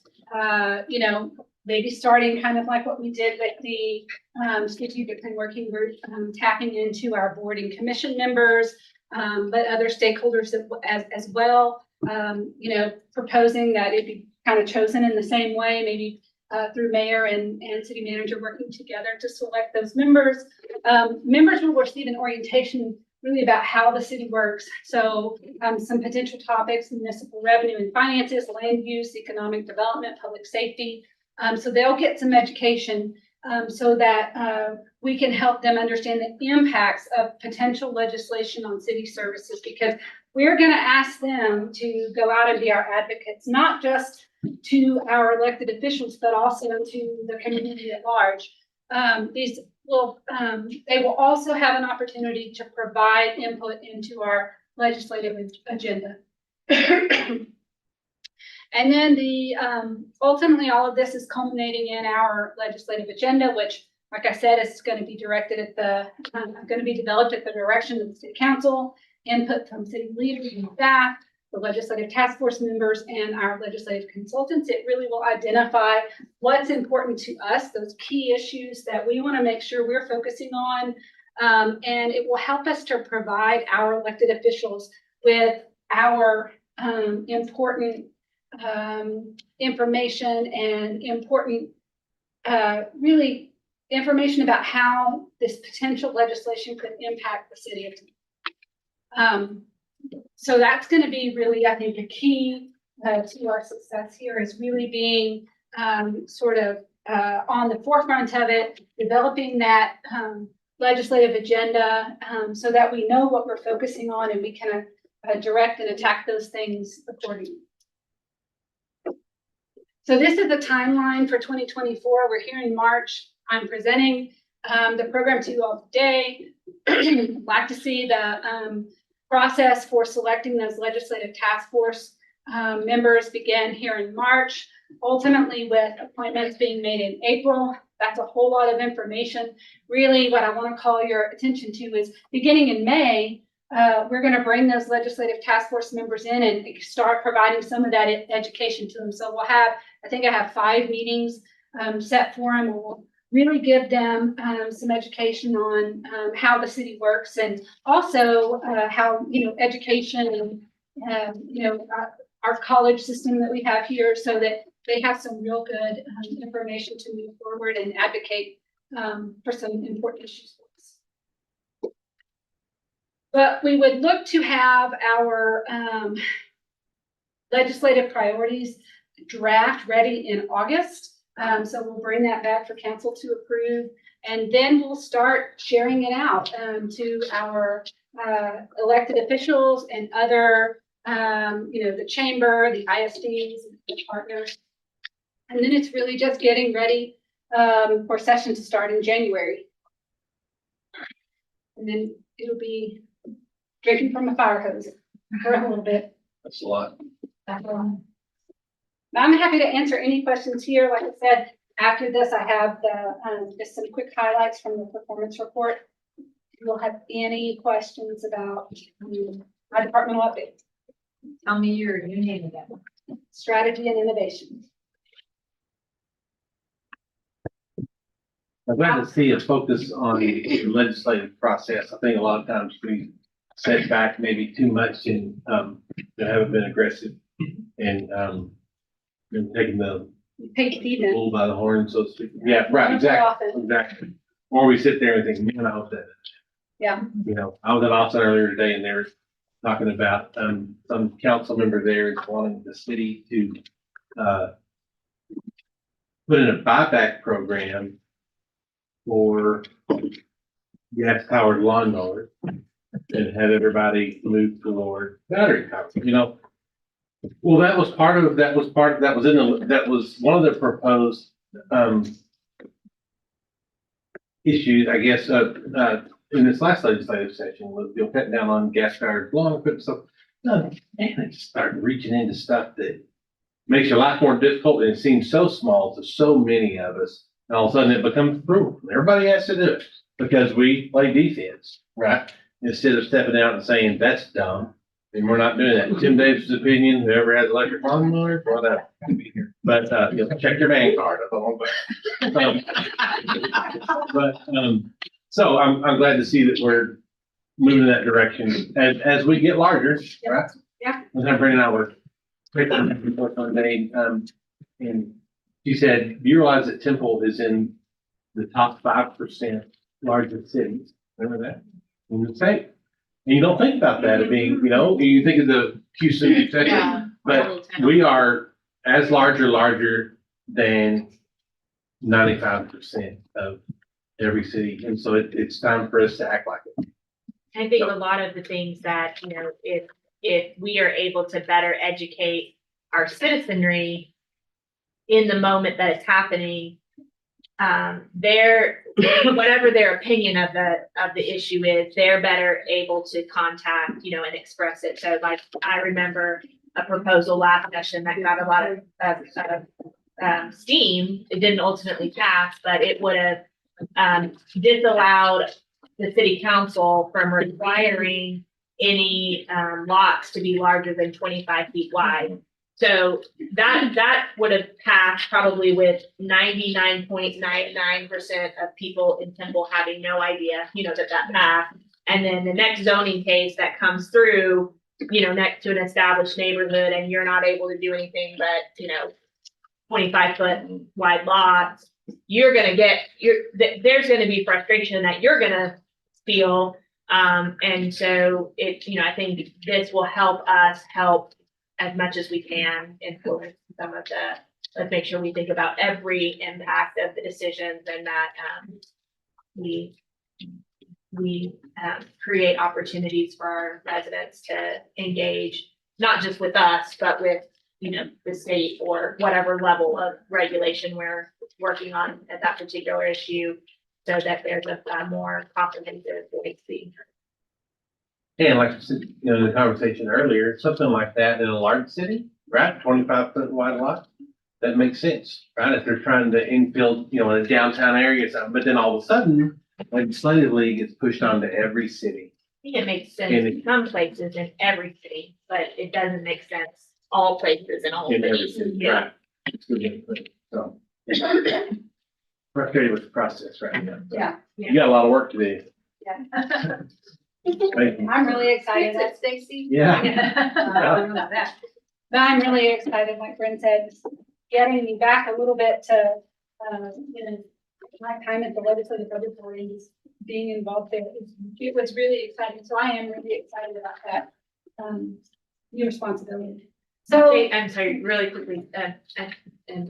maybe starting kind of like what we did with the strategic and working group, tapping into our board and commission members, but other stakeholders as well. Proposing that it be kind of chosen in the same way, maybe through mayor and city manager working together to select those members. Members will receive an orientation really about how the city works. So some potential topics: municipal revenue and finances, land use, economic development, public safety. So they'll get some education so that we can help them understand the impacts of potential legislation on city services, because we're going to ask them to go out and be our advocates, not just to our elected officials, but also to the community at large. They will also have an opportunity to provide input into our legislative agenda. And then ultimately all of this is culminating in our legislative agenda, which, like I said, is going to be directed at going to be developed at the direction of the city council, input from city leaders and staff, the legislative task force members, and our legislative consultants. It really will identify what's important to us, those key issues that we want to make sure we're focusing on. And it will help us to provide our elected officials with our important information and important, really information about how this potential legislation could impact the city. So that's going to be really, I think, a key to our success here, is really being on the forefront of it, developing that legislative agenda so that we know what we're focusing on and we can direct and attack those things accordingly. So this is the timeline for 2024. We're here in March. I'm presenting the program to you all today. I'd like to see the process for selecting those legislative task force members begin here in March, ultimately with appointments being made in April. That's a whole lot of information. Really, what I want to call your attention to is beginning in May, we're going to bring those legislative task force members in and start providing some of that education to them. So we'll have, I think I have 5 meetings set for them. We'll really give them some education on how the city works, and also how, education and, our college system that we have here, so that they have some real good information to move forward and advocate for some important issues for us. But we would look to have our legislative priorities draft ready in August. So we'll bring that back for council to approve, and then we'll start sharing it out to our elected officials and other, the chamber, the ISDs, the partners. And then it's really just getting ready for session to start in January. And then it'll be drinking from a fire hose for a little bit. That's a lot. I'm happy to answer any questions here. Like I said, After this, I have just some quick highlights from the performance report. If you'll have any questions about my departmental update, Tell me your new name again. strategy and innovation. I'm glad to see a focus on the legislative process. I think a lot of times we set back maybe too much and, haven't been aggressive and, been taking the Page Stephen. bull by the horn, so to speak. Yeah, right, exactly, exactly. Or we sit there and think, man, I hope that. Yeah. You know, I was at Austin earlier today and they were talking about, some council member there is wanting the city to, put in a buyback program for gas powered lawnmowers and have everybody move toward battery powered, you know? Well, that was one of the proposed, issues, I guess, in this last legislative session was, cutting down on gas powered lawn equipment. So, no, man, I just started reaching into stuff that makes your life more difficult and it seems so small to so many of us. And all of a sudden it becomes brutal. Everybody has to do it because we play defense, right? Instead of stepping out and saying, that's dumb. And we're not doing that. Tim Davis' opinion, whoever has electric lawnmower, whatever. But, check your man card. So I'm glad to see that we're moving in that direction as we get larger, right? Yeah. And then Brandon and I were report one day, and she said, you realize that Temple is in the top 5% largest cities. Remember that? In the state. And you don't think about that as being, you think of the Houston, et cetera, but we are as large or larger than 95% of every city. And so it's time for us to act like it. I think a lot of the things that, if we are able to better educate our citizenry in the moment that it's happening, whatever their opinion of the issue is, they're better able to contact, and express it. So like, I remember a proposal last session that got a lot of steam. It didn't ultimately pass, but it would have disallowed the city council from requiring any lots to be larger than 25 feet wide. So that would have passed probably with 99.99% of people in Temple having no idea, that passed. And then the next zoning case that comes through, next to an established neighborhood, and you're not able to do anything but, 25-foot wide lots, there's gonna be frustration that you're gonna feel. And so I think this will help us help as much as we can influence some of let's make sure we think about every impact of the decisions and that we create opportunities for our residents to engage, not just with us, but with, the state or whatever level of regulation we're working on at that particular issue, so that there's a more comprehensive policy. And like you said, in the conversation earlier, something like that in a large city, right? 25-foot wide lot, that makes sense, right? If they're trying to infill, in a downtown area or something, but then all of a sudden, legislatively, it gets pushed onto every city. I think it makes sense in some places in every city, but it doesn't make sense all places in all In every cities. city, Yeah. right? It's good input. So, frustrated with the process right now. Yeah. You got a lot of work to do. Yeah. Thank you. I'm really excited. Fix it, Stacy. Yeah. But I'm really excited, like Brent said, just getting me back a little bit to, my time at the legislative laboratory, just being involved there. It was really exciting. So I am really excited about that, new responsibility. So, I'm sorry, really quickly, and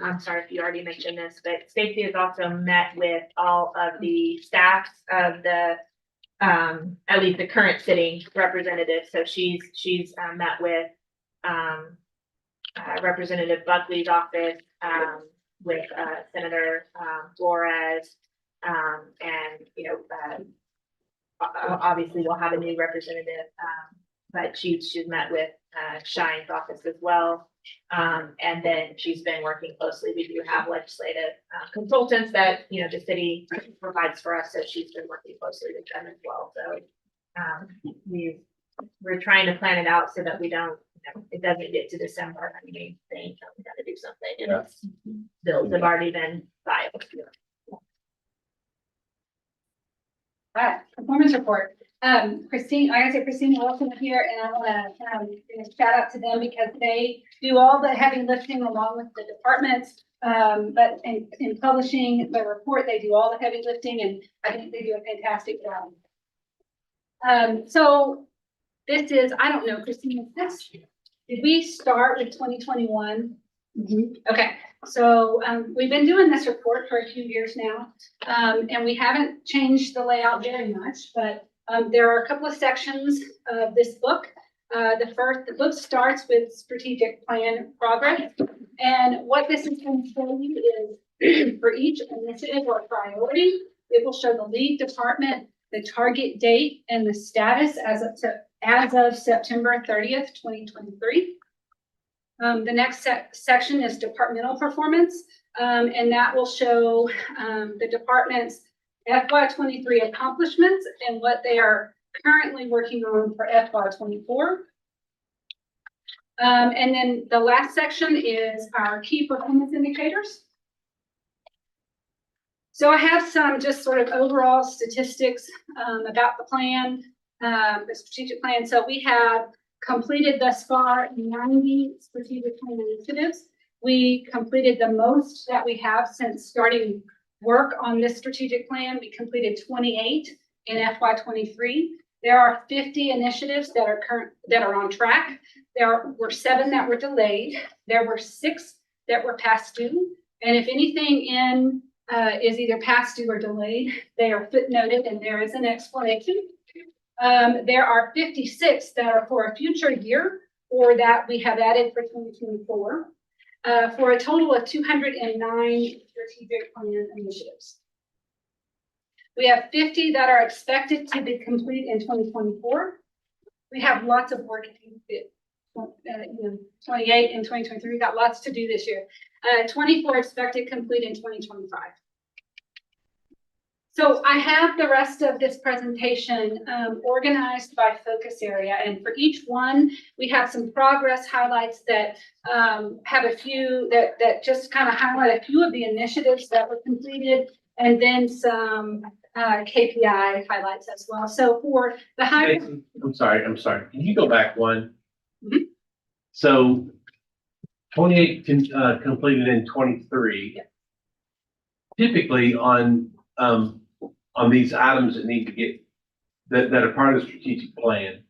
I'm sorry if you already mentioned this, but Stacy has also met with all of the staffs of the, at least the current sitting representatives. So she's met with Representative Buckley's office, with Senator Flores, and obviously we'll have a new representative, but she's met with Shine's office as well. And then she's been working closely. We do have legislative consultants that, you know, the city provides for us, so she's been working closely with them as well. So we're trying to plan it out so that we don't, you know, it doesn't get to December and we think we gotta do something and it's bills have already been filed. Right, performance report. Christine, I gotta say Christina Wilson here, and I wanna, shout out to them because they do all the heavy lifting along with the departments. But in publishing the report, they do all the heavy lifting, and I think they do a fantastic job. So this is, I don't know, Christina, did we start with 2021? Okay, so we've been doing this report for a few years now, and we haven't changed the layout very much, but there are a couple of sections of this book. The book starts with strategic plan progress, and what this is going to show you is for each initiative or priority, it will show the lead department, the target date, and the status as of September 30th, 2023. The next section is departmental performance, and that will show the department's FY23 accomplishments and what they are currently working on for FY24. And then the last section is our key performance indicators. So I have some just sort of overall statistics about the plan, the strategic plan. So we have completed thus far 90 strategic plan initiatives. We completed the most that we have since starting work on this strategic plan. We completed 28 in FY23. There are 50 initiatives that are on track. There were 7 that were delayed. There were 6 that were past due. And if anything is either past due or delayed, they are footnoted and there is an explanation. There are 56 that are for a future year or that we have added for 2024, for a total of 209 strategic plan initiatives. We have 50 that are expected to be complete in 2024. We have lots of work to do. 28 in 2023, we got lots to do this year. 24 expected complete in 2025. So I have the rest of this presentation organized by focus area, and for each one, we have some progress highlights that have a few that just kind of highlight a few of the initiatives that were completed, and then some KPI highlights as well. So for the high, I'm sorry. Can you go back one? Mhm. So 28 completed in 23. Yeah. Typically on these items that need to get, that are part of the strategic plan,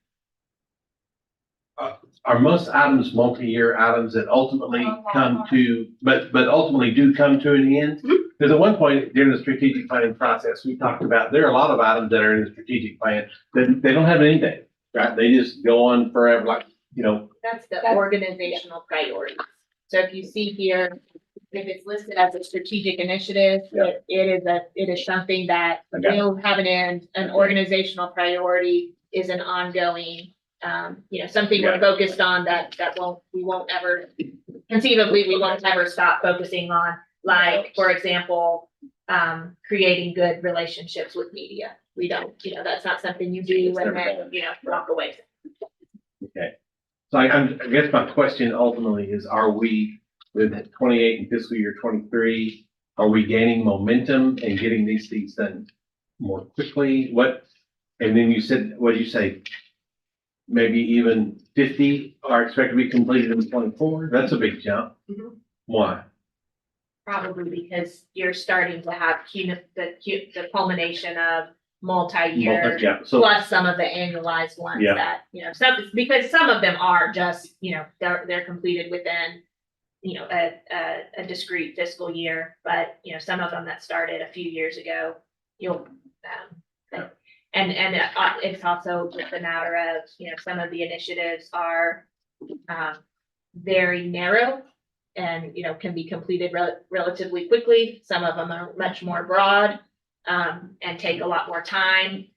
are most items multi-year items that ultimately come to, but ultimately do come to an end? Because at one point during the strategic planning process, we talked about, there are a lot of items that are in the strategic plan that they don't have an end date, right? They just go on forever, like, you know. That's the organizational priorities. So if you see here, if it's listed as a strategic initiative, it is something that will have an end. An organizational priority is an ongoing, something we're focused on that we won't ever, conceivably, we won't ever stop focusing on. Like, for example, creating good relationships with media. We don't, that's not something you do and then, walk away. Okay. So I guess my question ultimately is, are we, with 28 in fiscal year 23, are we gaining momentum and getting these things done more quickly? And then you said, what did you say? Maybe even 50 are expected to be completed in 24? That's a big jump. Mhm. Why? Probably because you're starting to have the culmination of multi-year, plus some of the annualized ones that, because some of them are just, they're completed within, a discrete fiscal year, but, some of them that started a few years ago, it's also just a matter of, some of the initiatives are very narrow and, can be completed relatively quickly. Some of them are much more broad and take a lot more time.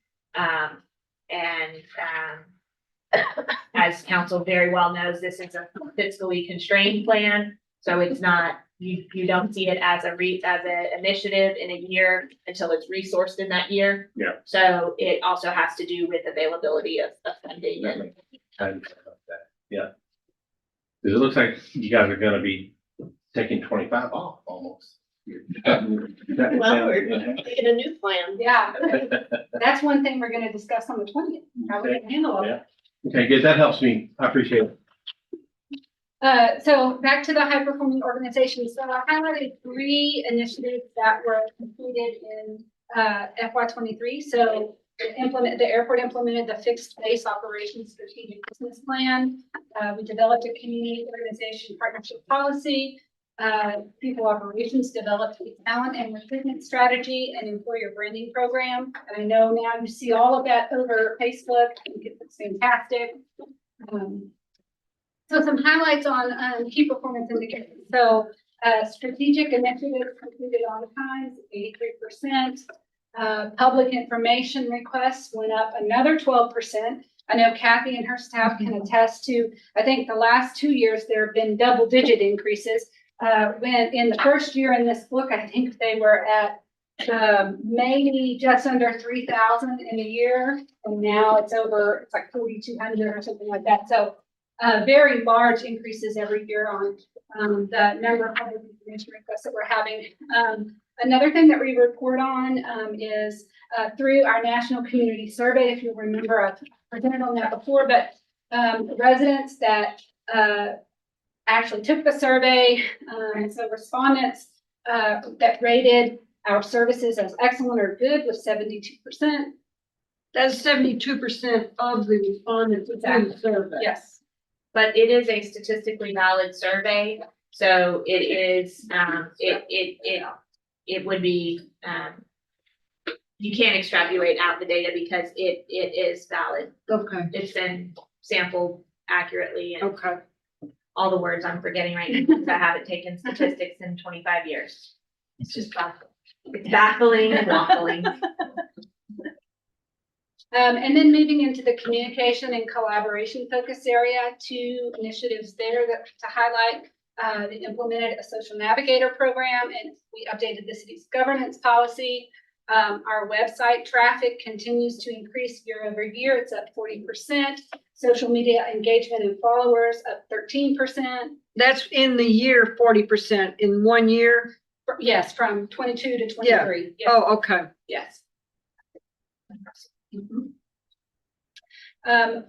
as council very well knows, this is a fiscally constrained plan. So it's not, you don't see it as an initiative in a year until it's resourced in that year. Yeah. So it also has to do with availability of funding and Yeah. 'Cause it looks like you guys are gonna be taking 25 off almost. Well, we're making a new plan. Yeah, that's one thing we're gonna discuss on the 20th. How we're gonna handle it. Yeah. Okay, good. That helps me. I appreciate it. So back to the high performing organization. So I highlighted 3 initiatives that were completed in FY 23. So the airport implemented the fixed base operations strategic business plan. We developed a community organization partnership policy. People operations developed a talent and recruitment strategy and employer branding program. And I know now you see all of that over Facebook. I think it's fantastic. So some highlights on key performance indicators. So strategic initiatives completed on time, 83%. Public information requests went up another 12%. I know Kathy and her staff can attest to, I think the last 2 years, there have been double-digit increases. When in the first year in this book, I think they were at maybe just under 3,000 in a year. And now it's like 4,200 or something like that. So very large increases every year on the number of public information requests that we're having. Another thing that we report on is through our national community survey. If you remember, I've presented on that before, but residents that actually took the survey, and so respondents that rated our services as excellent or good was 72%. That's 72% of the respondents in the survey. Yes. but it is a statistically valid survey. So it is, it would be, you can't extrapolate out the data because it is valid. Okay, It's been sampled accurately and okay. all the words I'm forgetting right now because I haven't taken statistics in 25 years. It's just baffling. It's baffling and waffling. And then moving into the communication and collaboration focus area, 2 initiatives there that to highlight. They implemented a social navigator program and we updated the city's governance policy. Our website traffic continues to increase year over year. It's up 40%. Social media engagement and followers up 13%. That's in the year, 40% in 1 year? Yes, from 22 to 23. Yeah. Yes. Oh, okay. Yes.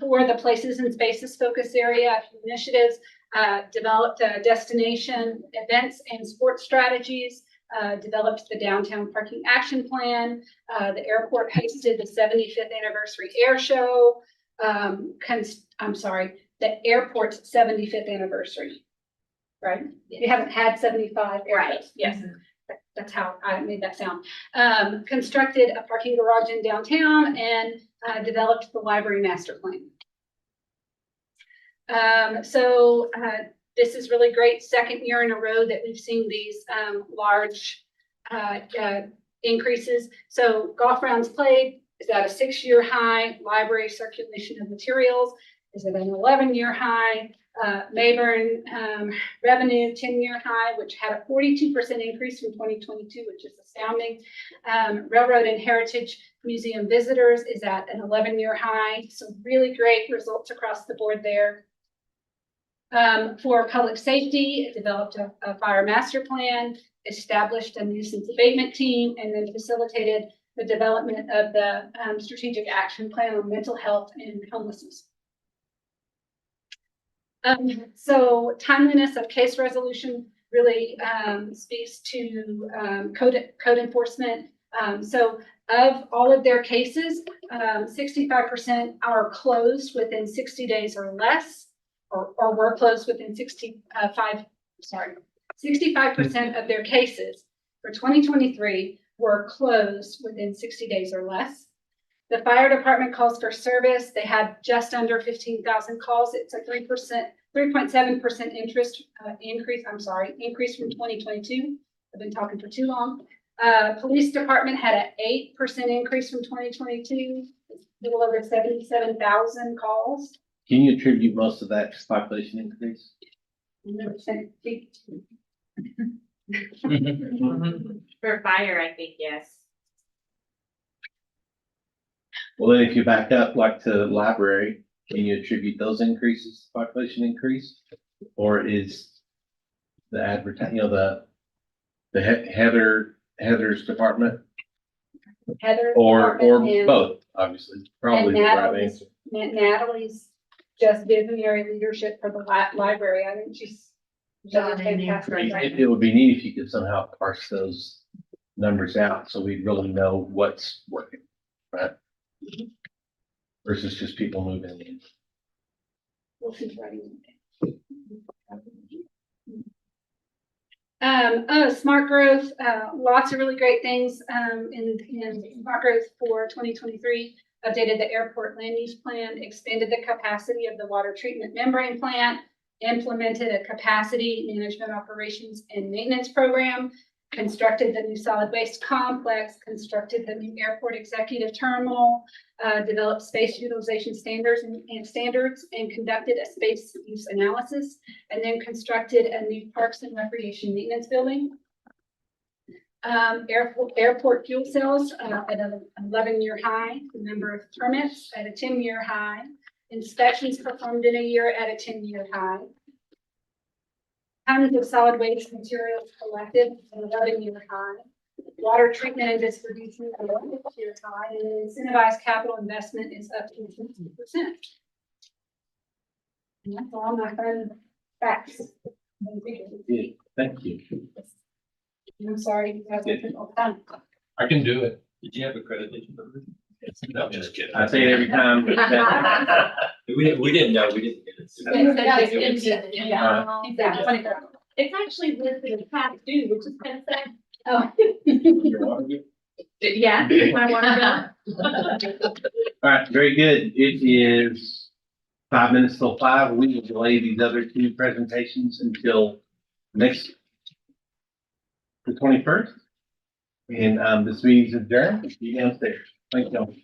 For the places and spaces focus area, initiatives developed destination events and sports strategies, developed the downtown parking action plan. The airport hosted the 75th anniversary air show. I'm sorry, the airport's 75th anniversary, right? You haven't had 75 airports. Right. Yes. That's how I made that sound. Constructed a parking garage in downtown and developed the library master plan. This is really great. 2nd year in a row that we've seen these large increases. So golf rounds played is at a 6-year high. Library circulation of materials is at an 11-year high. Mayborn revenue 10-year high, which had a 42% increase from 2022, which is astounding. Railroad and Heritage Museum visitors is at an 11-year high. So really great results across the board there. For public safety, it developed a fire master plan, established a nuisance abatement team, and then facilitated the development of the strategic action plan on mental health and homelessness. So timeliness of case resolution really speaks to code enforcement. So of all of their cases, 65% are closed within 60 days or less, or were closed within 65% of their cases for 2023 were closed within 60 days or less. The fire department calls for service. They had just under 15,000 calls. It's a 3.7% increase from 2022. I've been talking for too long. Police department had an 8% increase from 2022. It's a little over 77,000 calls. Can you attribute most of that to population increase? For fire, I think, yes. Well, then if you back up like to the library, can you attribute those increases to population increase? Or is the advertising, Heather's department, Heather. or and- both, obviously, probably the right Natalie's- answer. Natalie's just visionary leadership for the library. I think she's done a fantastic job. It would be neat if you could somehow parse those numbers out, so we really know what's working, right? Versus just people moving in. Well, she's writing. Smart growth, lots of really great things, in smart growth for 2023. Updated the airport land use plan, expanded the capacity of the water treatment membrane plant, implemented a capacity management operations and maintenance program, constructed the new solid waste complex, constructed the new airport executive terminal, developed space utilization standards and conducted a space use analysis, and then constructed a new parks and recreation maintenance building. Airport fuel cells at an 11-year high, the number of permits at a 10-year high, inspections performed in a year at a 10-year high. Tons of solid waste materials collected at an 11-year high. Water treatment and distribution at a 6-year high, and incentivized capital investment is up to 50%. And that's all my fun facts. Good, thank you. I'm sorry, you guys have been all done. I can do it. Did you have accreditation? No, I'm just kidding. I say it every time. We didn't know, we didn't get it. Yeah, exactly. It's actually listed as past due, which is kind of sad. Oh. Your water bill? Yeah, my water bill. All right, very good. It is 5 minutes till 5. We will delay these other two presentations until the 21st. And this meeting is adjourned. See you downstairs. Thank you.